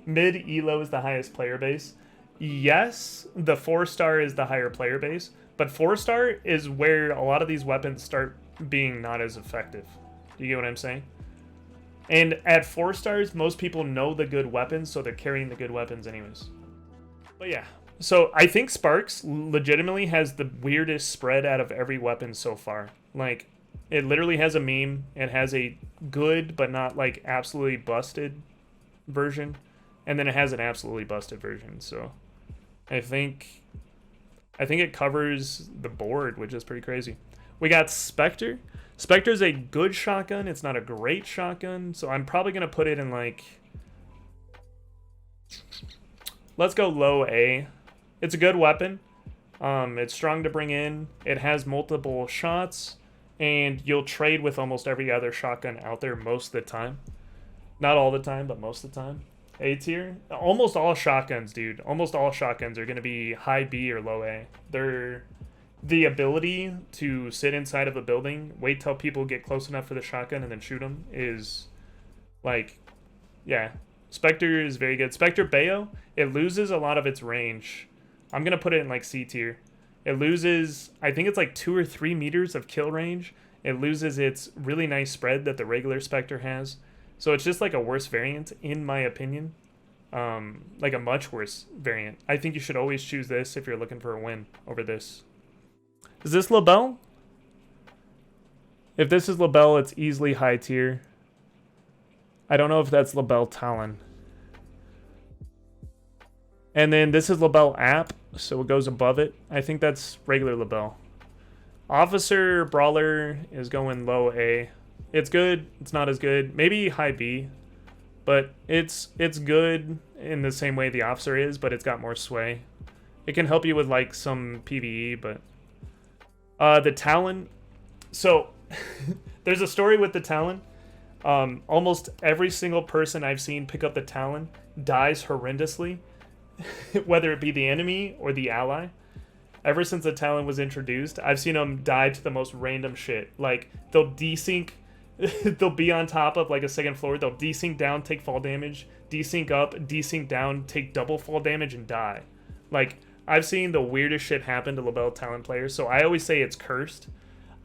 Mid elo is the highest player base. Yes, the 4-star is the higher player base, but 4-star is where a lot of these weapons start being not as effective. Do you get what I'm saying? And at 4 stars, most people know the good weapons, so they're carrying the good weapons anyways. But yeah, so I think Sparks legitimately has the weirdest spread out of every weapon so far. Like, it literally has a meme. It has a good but not like absolutely busted version, and then it has an absolutely busted version. So I think it covers the board, which is pretty crazy. We got Spectre. Spectre's a good shotgun. It's not a great shotgun, so I'm probably gonna put it in like, let's go low A. It's a good weapon. It's strong to bring in. It has multiple shots, and you'll trade with almost every other shotgun out there most of the time. Not all the time, but most of the time. A tier. Almost all shotguns, dude. Almost all shotguns are gonna be high B or low A. They're the ability to sit inside of a building, wait till people get close enough for the shotgun, and then shoot them is, like, yeah. Spectre is very good. Spectre Bayo, it loses a lot of its range. I'm going to put it in, like, C tier. It loses, I think it's like 2 or 3 meters of kill range. It loses its really nice spread that the regular Spectre has. So it's just, like, a worse variant, in my opinion. Like, a much worse variant. I think you should always choose this if you're looking for a win over this. Is this Lebel? If this is Lebel, it's easily high tier. I don't know if that's Lebel Talon. And then this is Lebel App, so it goes above it. I think that's regular Lebel. Officer Brawler is going low A. It's good. It's not as good. Maybe high B. But it's good in the same way the Officer is, but it's got more sway. It can help you with like some PvE, but... the Talon. So, there's a story with the Talon. Almost every single person I've seen pick up the Talon dies horrendously, whether it be the enemy or the ally. Ever since the Talon was introduced, I've seen them die to the most random shit. Like, they'll desync, they'll be on top of like a second floor, they'll desync down, take fall damage, desync up, desync down, take double fall damage, and die. Like, I've seen the weirdest shit happen to Lebel Talon players, so I always say it's cursed.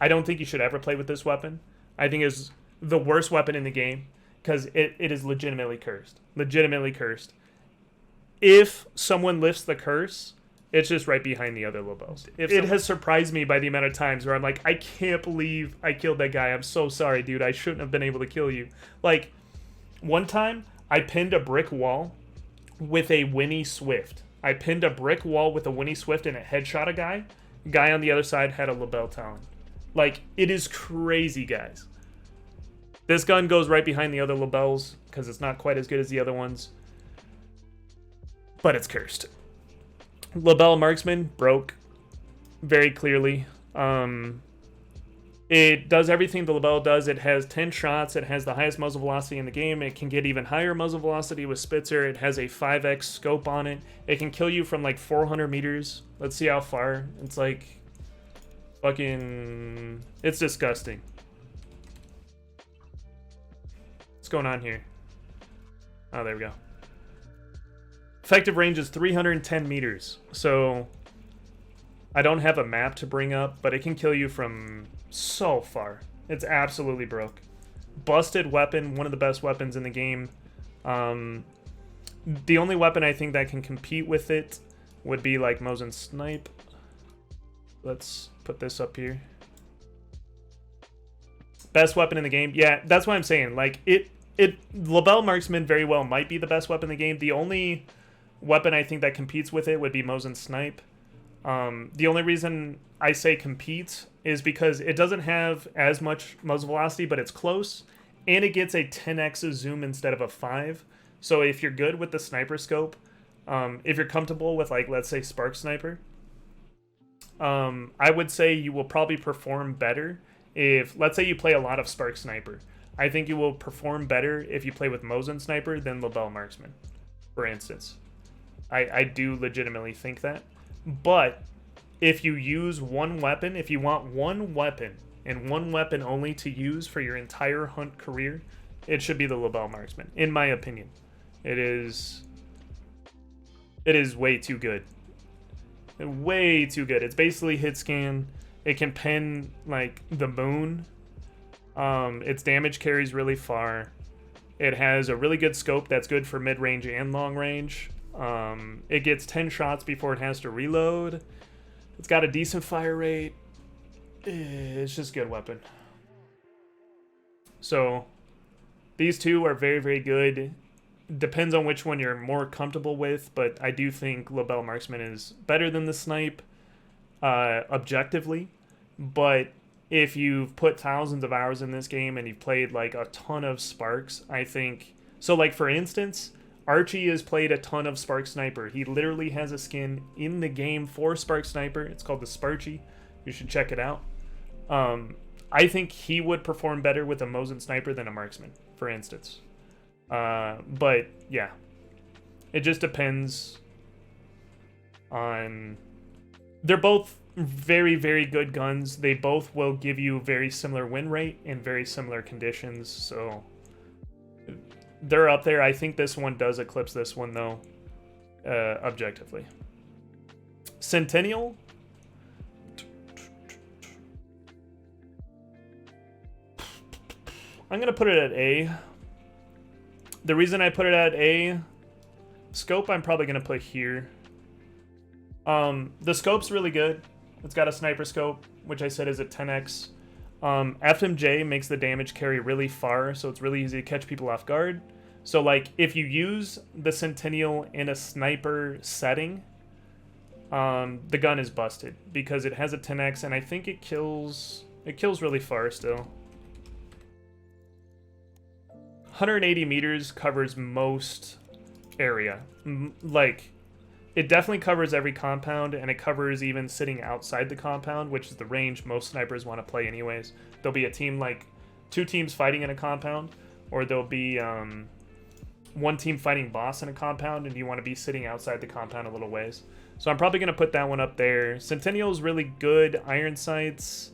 I don't think you should ever play with this weapon. I think it's the worst weapon in the game, because it is legitimately cursed. Legitimately cursed. If someone lifts the curse, it's just right behind the other Lebels. It has surprised me by the amount of times where I'm like, I can't believe I killed that guy. I'm so sorry, dude. I shouldn't have been able to kill you. Like, one time, I pinned a brick wall with a Winnie Swift. I pinned a brick wall with a Winnie Swift and it headshot a guy. Guy on the other side had a Lebel Talon. Like, it is crazy, guys. This gun goes right behind the other Lebels because it's not quite as good as the other ones. But it's cursed. Lebel Marksman broke very clearly. It does everything the Lebel does. It has 10 shots. It has the highest muzzle velocity in the game. It can get even higher muzzle velocity with Spitzer. It has a 5x scope on it. It can kill you from like 400 meters. Let's see how far. It's like fucking... It's disgusting. What's going on here? Oh, there we go. Effective range is 310 meters. So I don't have a map to bring up, but it can kill you from so far. It's absolutely broke. Busted weapon, one of the best weapons in the game. The only weapon I think that can compete with it would be like Mosin Snipe. Let's put this up here. Best weapon in the game. Yeah, that's what I'm saying. Like, Lebel Marksman very well might be the best weapon in the game. The only weapon I think that competes with it would be Mosin Snipe. The only reason I say competes is because it doesn't have as much muzzle velocity, but it's close, and it gets a 10x zoom instead of a 5. So if you're good with the sniper scope, if you're comfortable with, like, let's say Spark Sniper, I would say you will probably perform better if, let's say you play a lot of Spark Sniper. I think you will perform better if you play with Mosin Sniper than Lebel Marksman, for instance. I do legitimately think that. But if you use one weapon, if you want one weapon and one weapon only to use for your entire hunt career, it should be the Lebel Marksman, in my opinion. It is way too good. Way too good. It's basically hit scan. It can pen like the moon. Its damage carries really far. It has a really good scope that's good for mid-range and long-range. It gets 10 shots before it has to reload. It's got a decent fire rate. It's just a good weapon. So these two are very, very good. Depends on which one you're more comfortable with, but I do think Lebel Marksman is better than the Snipe objectively. But if you've put thousands of hours in this game and you've played like a ton of Sparks, I think... So like for instance, Archie has played a ton of Spark Sniper. He literally has a skin in the game for Spark Sniper. It's called the Sparchie. You should check it out. I think he would perform better with a Mosin Sniper than a Marksman, for instance. But yeah, it just depends on... They're both very, very good guns. They both will give you very similar win rate in very similar conditions, so they're up there. I think this one does eclipse this one, though, objectively. Centennial. I'm going to put it at A. The reason I put it at A, scope I'm probably going to put here. The scope's really good. It's got a sniper scope, which I said is at 10x. FMJ makes the damage carry really far, so it's really easy to catch people off guard. So, like, if you use the Centennial in a sniper setting, the gun is busted because it has a 10x, and I think it kills really far still. 180 meters covers most area. Like, it definitely covers every compound, and it covers even sitting outside the compound, which is the range most snipers want to play anyways. There'll be a team, like, 2 teams fighting in a compound, or there'll be 1 team fighting boss in a compound, and you want to be sitting outside the compound a little ways. So I'm probably going to put that one up there. Centennial's really good. Iron Sights.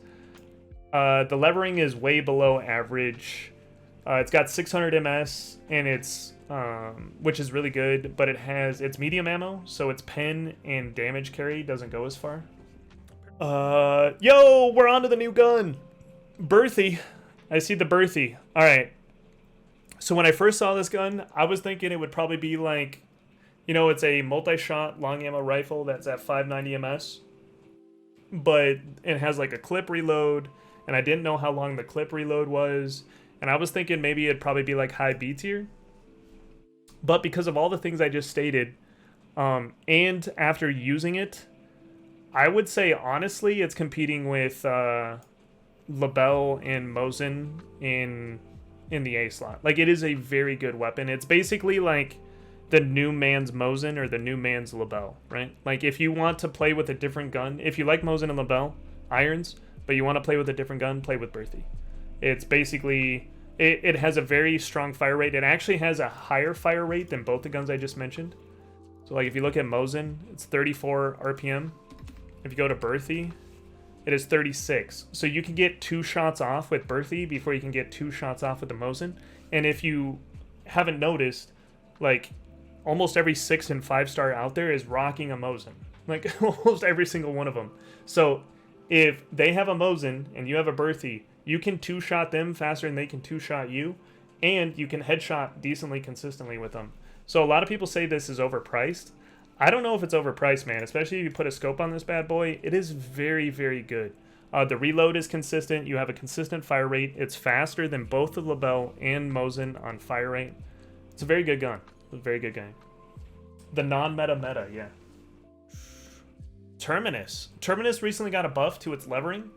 The levering is way below average. It's got 600 MS, and it's... which is really good, but it's medium ammo, so its pen and damage carry doesn't go as far. Yo, we're on to the new gun. Berthy. I see the Berthy. Alright. So when I first saw this gun, I was thinking it would probably be like, you know, it's a multi-shot long ammo rifle that's at 590 MS, but it has like a clip reload, and I didn't know how long the clip reload was, and I was thinking maybe it'd probably be like high B tier. But because of all the things I just stated, and after using it, I would say, honestly, it's competing with Lebel and Mosin in the A slot. Like, it is a very good weapon. It's basically like the new man's Mosin or the new man's Lebel, right? Like, if you want to play with a different gun, if you like Mosin and Lebel, irons, but you want to play with a different gun, play with Berthy. It's basically... It has a very strong fire rate. It actually has a higher fire rate than both the guns I just mentioned. So, like, if you look at Mosin, it's 34 RPM. If you go to Berthy, it is 36. So you can get 2 shots off with Berthy before you can get 2 shots off with the Mosin. And if you haven't noticed, like, almost every 6 and 5-star out there is rocking a Mosin. Like, almost every single one of them. So if they have a Mosin and you have a Berthy, you can 2-shot them faster than they can 2-shot you, and you can headshot decently consistently with them. So a lot of people say this is overpriced. I don't know if it's overpriced, man, especially if you put a scope on this bad boy. It is very, very good. The reload is consistent. You have a consistent fire rate. It's faster than both the Lebel and Mosin on fire rate. It's a very good gun. It's a very good gun. The non-meta, yeah. Terminus. Terminus recently got a buff to its levering.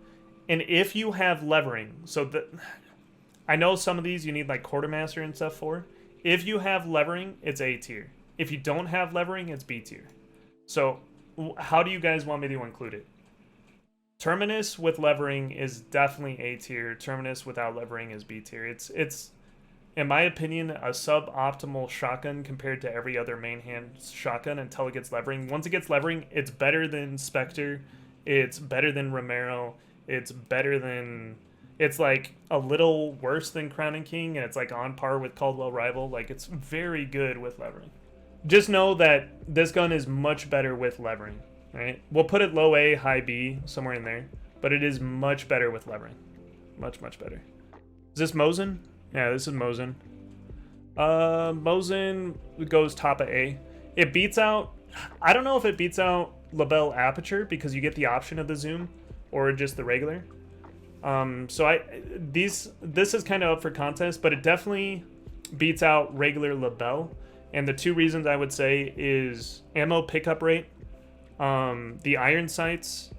And if you have levering, so I know some of these you need like Quartermaster and stuff for. if you have levering, it's A tier. If you don't have levering, it's B tier. So how do you guys want me to include it? Terminus with levering is definitely A tier. Terminus without levering is B tier. It's in my opinion, a suboptimal shotgun compared to every other main hand shotgun until it gets levering. Once it gets levering, it's better than Spectre. It's better than Romero. It's better than... It's like a little worse than Crown and King, and it's like on par with Caldwell Rival. Like, it's very good with levering. Just know that this gun is much better with levering, right? We'll put it low A, high B, somewhere in there. But it is much better with levering. Much, much better. Is this Mosin? Yeah, this is Mosin. Mosin goes top of A. It beats out... I don't know if it beats out Lebel Aperture because you get the option of the zoom or just the regular. So this is kind of up for contest, but it definitely beats out regular Lebel. And the two reasons I would say is ammo pickup rate, the iron sights,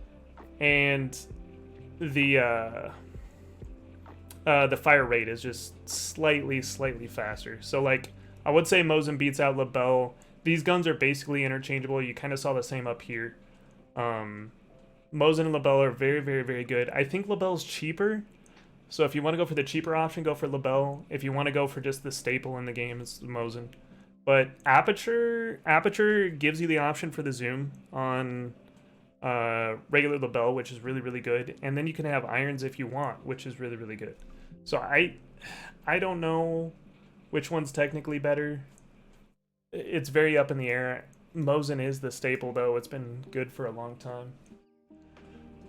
and the fire rate is just slightly faster. So like I would say Mosin beats out Lebel. These guns are basically interchangeable. You kind of saw the same up here. Mosin and Lebel are very good. I think Lebel's cheaper. So if you want to go for the cheaper option, go for Lebel. If you want to go for just the staple in the game, it's Mosin. But Aperture gives you the option for the zoom on regular Lebel, which is really good. And then you can have irons if you want, which is really good. So I don't know which one's technically better. It's very up in the air. Mosin is the staple, though. It's been good for a long time.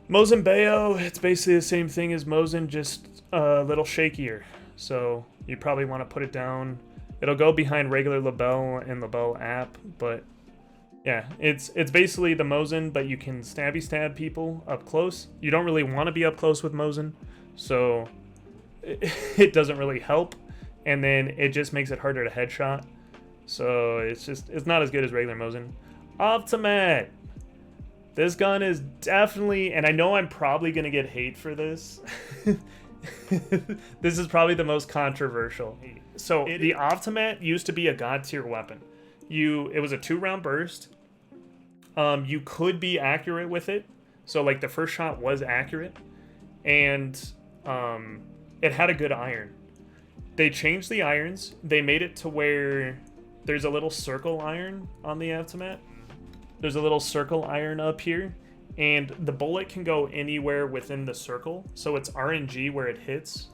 Mozambeo, it's basically the same thing as Mosin, just a little shakier. So you probably want to put it down. It'll go behind regular Lebel and Lebel app, but yeah, it's basically the Mosin, but you can stab people up close. You don't really want to be up close with Mosin, so it doesn't really help, and then it just makes it harder to headshot. So it's not as good as regular Mosin. Optimat. This gun is definitely, and I know I'm probably gonna get hate for this. This is probably the most controversial. So the Optimat used to be a god tier weapon. It was a 2-round burst. You could be accurate with it. So like the first shot was accurate, and it had a good iron. They changed the irons. They made it to where there's a little circle iron on the Optimat. There's a little circle iron up here, and the bullet can go anywhere within the circle. So it's RNG where it hits,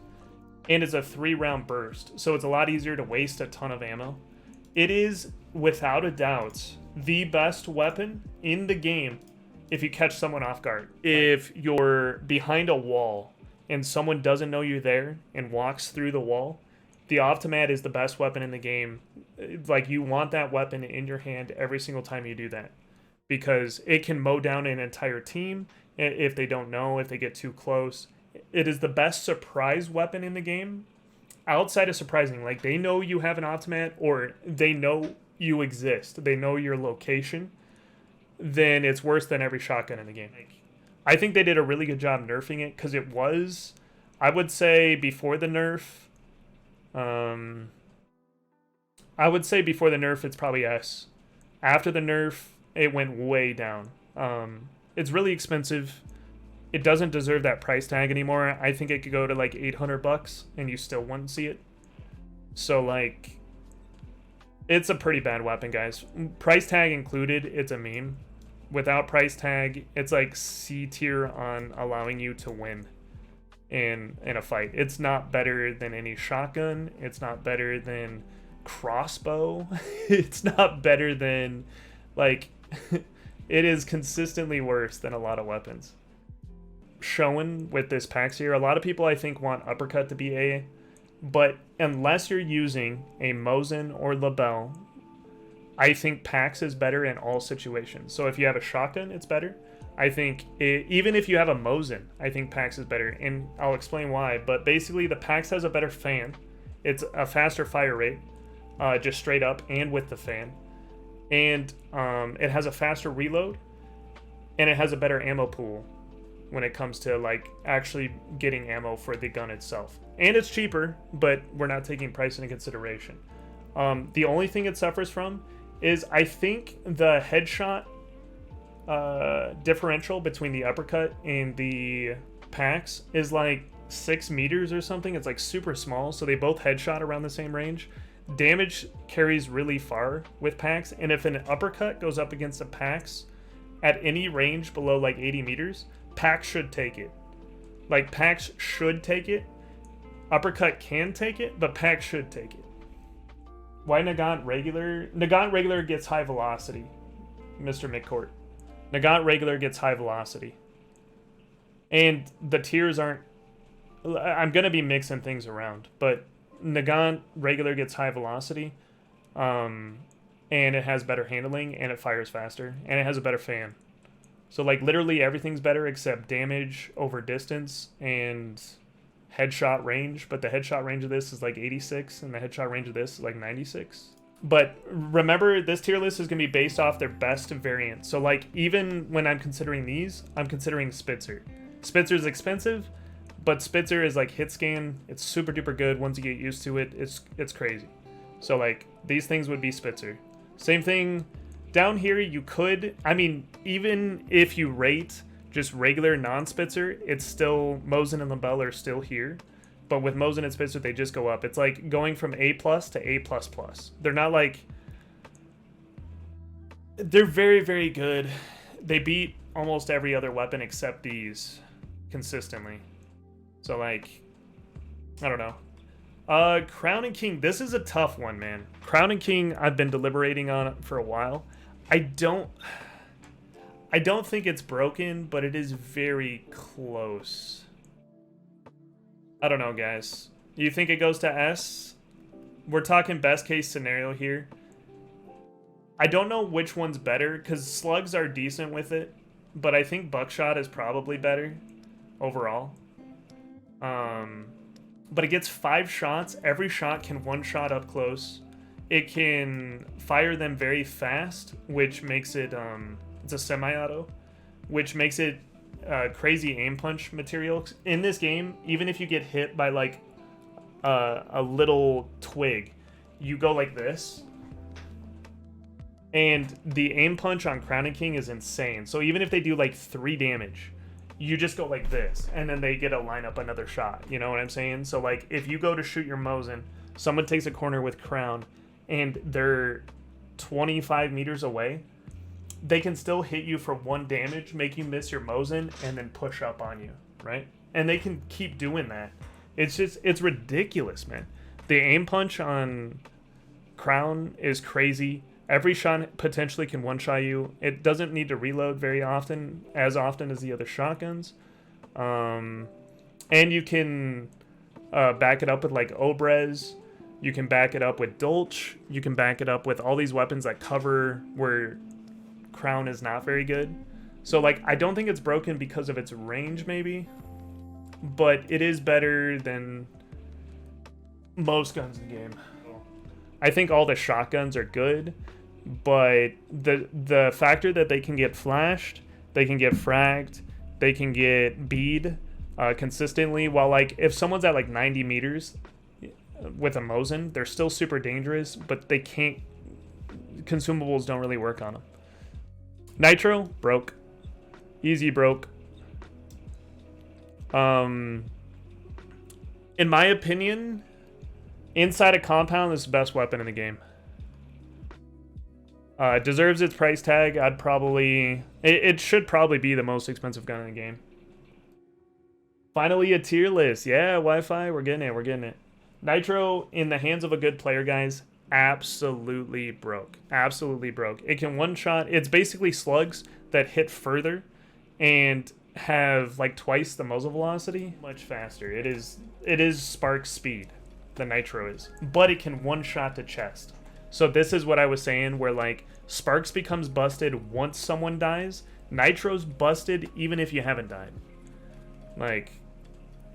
and it's a 3-round burst. So it's a lot easier to waste a ton of ammo. It is, without a doubt, the best weapon in the game if you catch someone off guard. If you're behind a wall and someone doesn't know you're there and walks through the wall, the Optimat is the best weapon in the game. Like, you want that weapon in your hand every single time you do that, because it can mow down an entire team if they don't know, if they get too close. It is the best surprise weapon in the game. Outside of surprising, like, they know you have an Optimat, or they know you exist, they know your location, then it's worse than every shotgun in the game. I think they did a really good job nerfing it, because it was, I would say before the nerf, it's probably S. After the nerf, it went way down. It's really expensive. It doesn't deserve that price tag anymore. I think it could go to like $800 and you still wouldn't see it. So like, it's a pretty bad weapon, guys. Price tag included, it's a meme. Without price tag, it's like C tier on allowing you to win in a fight. It's not better than any shotgun. It's not better than crossbow. It's not better than, like, it is consistently worse than a lot of weapons. Showing with this Pax here, a lot of people I think want Uppercut to be A, but unless you're using a Mosin or Lebel, I think Pax is better in all situations. So if you have a shotgun, it's better. I think even if you have a Mosin, I think Pax is better, and I'll explain why. But basically, the Pax has a better fan. It's a faster fire rate, just straight up and with the fan. And it has a faster reload, and it has a better ammo pool when it comes to like actually getting ammo for the gun itself. And it's cheaper, but we're not taking price into consideration. The only thing it suffers from is I think the headshot differential between the uppercut and the Pax is like 6 meters or something. It's like super small, so they both headshot around the same range. Damage carries really far with Pax, and if an uppercut goes up against a Pax at any range below like 80 meters, Pax should take it. Like, Pax should take it. Uppercut can take it, but Pax should take it. Why Nagant regular? Nagant regular gets high velocity, Mr. McCourt. Nagant regular gets high velocity. And the tiers aren't... I'm going to be mixing things around, but Nagant regular gets high velocity, and it has better handling, and it fires faster, and it has a better fan. So, like, literally everything's better except damage over distance and headshot range, but the headshot range of this is like 86, and the headshot range of this is like 96. But remember, this tier list is going to be based off their best variant. So, like, even when I'm considering these, I'm considering Spitzer. Spitzer's expensive, but Spitzer is like hit scan. It's super duper good once you get used to it. It's crazy. So, like, these things would be Spitzer. Same thing down here. You could, I mean, even if you rate just regular non-Spitzer, it's still, Mosin and Lebel are still here. But with Mosin and Spitzer, they just go up. It's like going from A+ to A++. They're not like... They're very, very good. They beat almost every other weapon except these consistently. So, like, I don't know. Crown and King. This is a tough one, man. Crown and King, I've been deliberating on it for a while. I don't think it's broken, but it is very close. I don't know, guys. You think it goes to S? We're talking best case scenario here. I don't know which one's better, because slugs are decent with it, but I think buckshot is probably better overall. But it gets 5 shots. Every shot can one-shot up close. It can fire them very fast, which makes it, it's a semi-auto, which makes it crazy aim punch material. In this game, even if you get hit by like a little twig, you go like this, and the aim punch on Crown and King is insane. So even if they do like 3 damage, you just go like this, and then they get to line up another shot. You know what I'm saying? So, like, if you go to shoot your Mosin, someone takes a corner with Crown, and they're 25 meters away, they can still hit you for 1 damage, make you miss your Mosin, and then push up on you, right? And they can keep doing that. It's just, it's ridiculous, man. The aim punch on Crown is crazy. Every shot potentially can one-shot you. It doesn't need to reload very often, as often as the other shotguns. And you can back it up with, like, Obrez. You can back it up with Dolce. You can back it up with all these weapons that cover where Crown is not very good. So, like, I don't think it's broken because of its range, maybe. But it is better than most guns in the game. I think all the shotguns are good, but the factor that they can get flashed, they can get fragged, they can get bead consistently, while, like, if someone's at like 90 meters with a Mosin, they're still super dangerous, but they can't, consumables don't really work on them. Nitro, broke. Easy broke. In my opinion, inside a compound is the best weapon in the game. It deserves its price tag. I'd probably... It should probably be the most expensive gun in the game. Finally, a tier list. Yeah, Wi-Fi. We're getting it. We're getting it. Nitro, in the hands of a good player, guys, absolutely broke. Absolutely broke. It can one-shot. It's basically slugs that hit further and have like twice the muzzle velocity. Much faster. It is spark speed. The Nitro is. But it can one-shot to chest. So this is what I was saying, where, like, Sparks becomes busted once someone dies. Nitro's busted even if you haven't died. Like,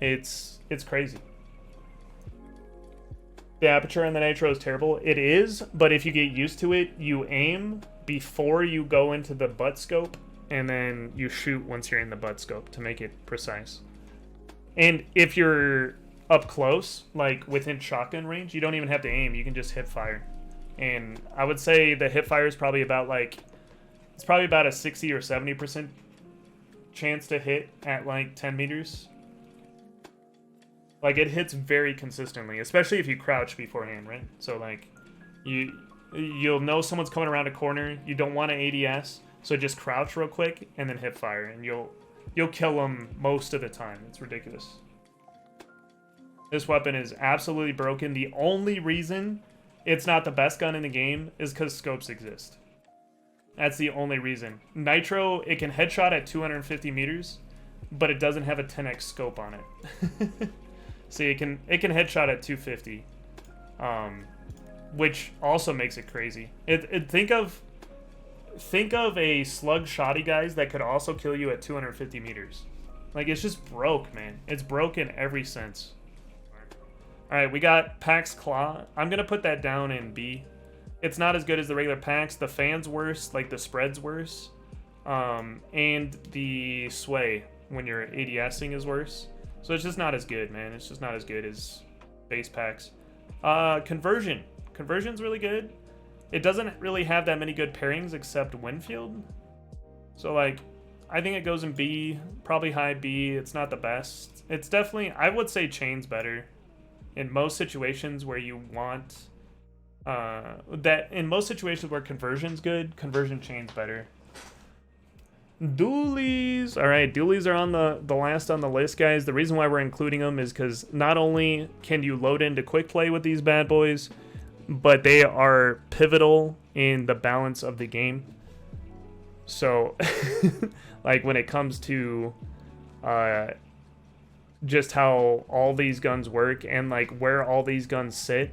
it's crazy. The aperture on the Nitro is terrible. It is, but if you get used to it, you aim before you go into the butt scope, and then you shoot once you're in the butt scope to make it precise. And if you're up close, like within shotgun range, you don't even have to aim. You can just hip fire. And I would say the hip fire is probably about like, it's probably about a 60 or 70% chance to hit at like 10 meters. Like, it hits very consistently, especially if you crouch beforehand, right? So like, you'll know someone's coming around a corner. You don't want to ADS, so just crouch real quick and then hip fire, and you'll kill them most of the time. It's ridiculous. This weapon is absolutely broken. The only reason it's not the best gun in the game is because scopes exist. That's the only reason. Nitro, it can headshot at 250 meters, but it doesn't have a 10x scope on it. See, it can headshot at 250, which also makes it crazy. Think of a slug shotty, guys, that could also kill you at 250 meters. Like, it's just broke, man. It's broke in every sense. All right, we got Pax Claw. I'm gonna put that down in B. It's not as good as the regular Pax. The fan's worse, like the spread's worse, and the sway when you're ADSing is worse. So it's just not as good, man. It's just not as good as base Pax. Conversion's really good. It doesn't really have that many good pairings except Winfield. So like, I think it goes in B, probably high B. It's not the best. It's definitely, I would say chain's better. In most situations where you want, in most situations where conversion's good, conversion chain's better. Dooleys. All right, Dooleys are on the last on the list, guys. The reason why we're including them is because not only can you load into quick play with these bad boys, but they are pivotal in the balance of the game. So, like when it comes to just how all these guns work and like where all these guns sit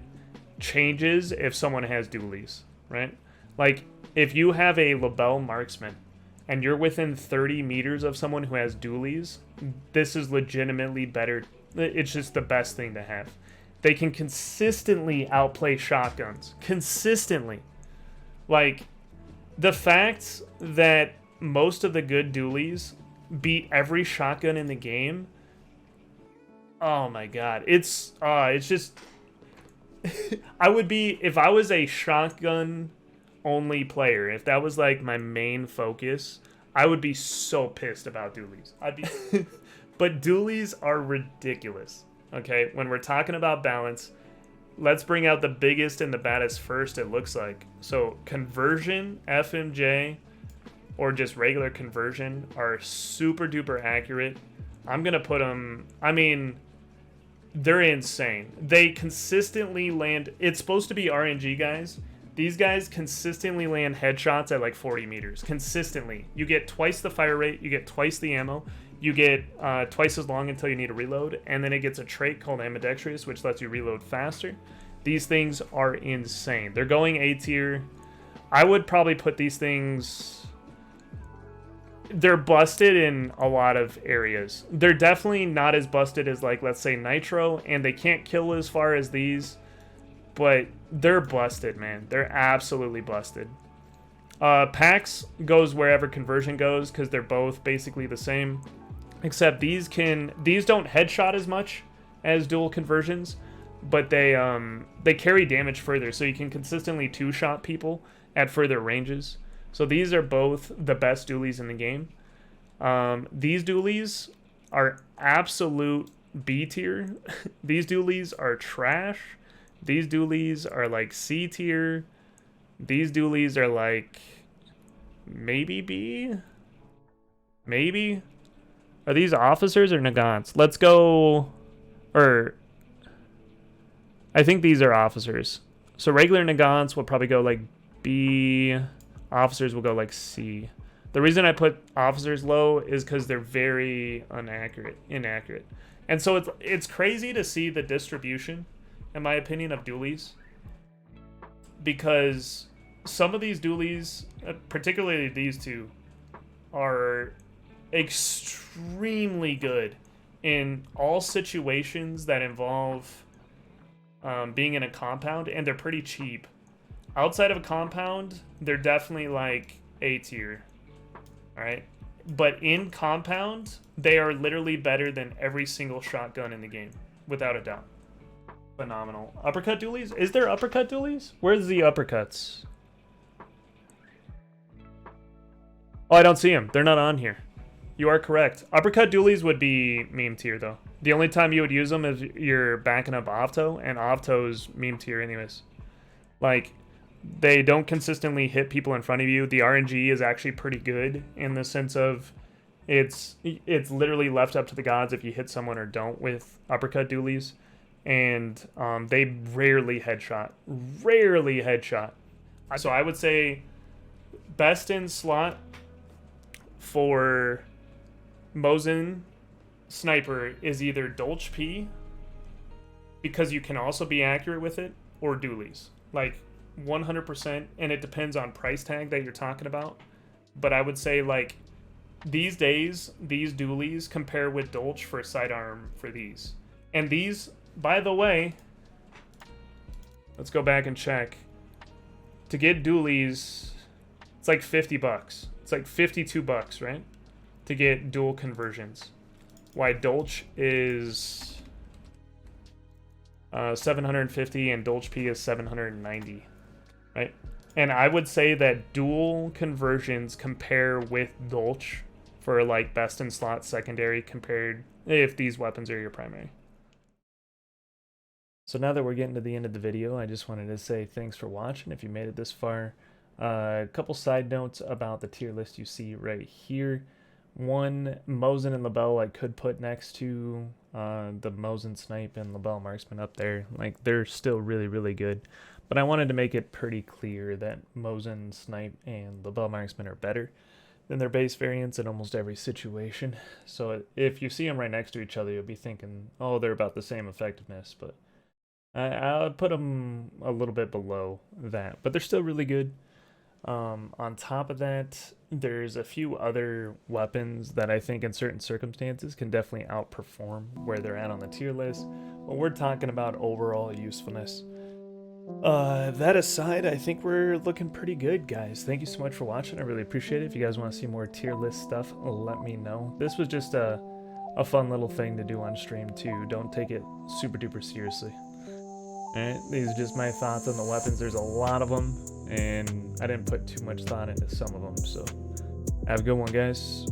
changes if someone has Dooleys, right? Like if you have a Lebel Marksman and you're within 30 meters of someone who has Dooleys, this is legitimately better. It's just the best thing to have. They can consistently outplay shotguns. Consistently. Like, the fact that most of the good Dooleys beat every shotgun in the game, oh my god. It's just... I would be... If I was a shotgun only player, if that was like my main focus, I would be so pissed about Dooleys. I'd be... But Dooleys are ridiculous. Okay, when we're talking about balance, let's bring out the biggest and the baddest first, it looks like. So conversion, FMJ, or just regular conversion are super duper accurate. I'm going to put them, I mean, they're insane. They consistently land, it's supposed to be RNG, guys. These guys consistently land headshots at like 40 meters. Consistently. You get twice the fire rate, you get twice the ammo. You get twice as long until you need a reload, and then it gets a trait called Ambidextrous, which lets you reload faster. These things are insane. They're going A tier. I would probably put these things... They're busted in a lot of areas. They're definitely not as busted as, like, let's say Nitro, and they can't kill as far as these, but they're busted, man. They're absolutely busted. Pax goes wherever conversion goes, because they're both basically the same. Except these don't headshot as much as dual conversions, but they carry damage further, so you can consistently two-shot people at further ranges. So these are both the best Dooleys in the game. These Dooleys are absolute B tier. These Dooleys are trash. These Dooleys are like C tier. These Dooleys are like maybe B? Maybe? Are these officers or Nagants? Let's go... Or... I think these are officers. So regular Nagants will probably go like B. Officers will go like C. The reason I put officers low is because they're very inaccurate. And so it's crazy to see the distribution, in my opinion, of Dooleys. Because some of these Dooleys, particularly these two, are extremely good in all situations that involve being in a compound, and they're pretty cheap. Outside of a compound, they're definitely like A tier. Alright? But in compound, they are literally better than every single shotgun in the game, without a doubt. Phenomenal. Uppercut Dualies? Is there Uppercut Dualies? Where's the uppercuts? Oh, I don't see them. They're not on here. You are correct. Uppercut Dualies would be meme tier, though. The only time you would use them is you're backing up Ovto, and Ovto's meme tier anyways. Like, they don't consistently hit people in front of you. The RNG is actually pretty good in the sense of it's literally left up to the gods if you hit someone or don't with Uppercut Dualies. And they rarely headshot. Rarely headshot. So I would say best in slot for Mosin Sniper is either Dolce P, because you can also be accurate with it, or Dooleys. Like 100%, and it depends on price tag that you're talking about. But I would say, like, these days, these Dooleys compare with Dolce for sidearm for these. And these, by the way, let's go back and check. To get Dooleys, it's like 50 bucks. It's like 52 bucks, right? To get dual conversions. Why Dolce is 750 and Dolce P is 790, right? And I would say that dual conversions compare with Dolce for like best in slot secondary compared if these weapons are your primary. So now that we're getting to the end of the video, I just wanted to say thanks for watching if you made it this far. A couple side notes about the tier list you see right here. One, Mosin and Lebel I could put next to the Mosin Snipe and Lebel Marksman up there. Like, they're still really, really good. But I wanted to make it pretty clear that Mosin Snipe and Lebel Marksman are better than their base variants in almost every situation. So if you see them right next to each other, you'll be thinking, oh, they're about the same effectiveness. But I'll put them a little bit below that. But they're still really good. On top of that, there's a few other weapons that I think in certain circumstances can definitely outperform where they're at on the tier list. But we're talking about overall usefulness. That aside, I think we're looking pretty good, guys. Thank you so much for watching. I really appreciate it. If you guys want to see more tier list stuff, let me know. This was just a fun little thing to do on stream too. Don't take it super duper seriously. Alright, these are just my thoughts on the weapons. There's a lot of them, and I didn't put too much thought into some of them, so have a good one, guys.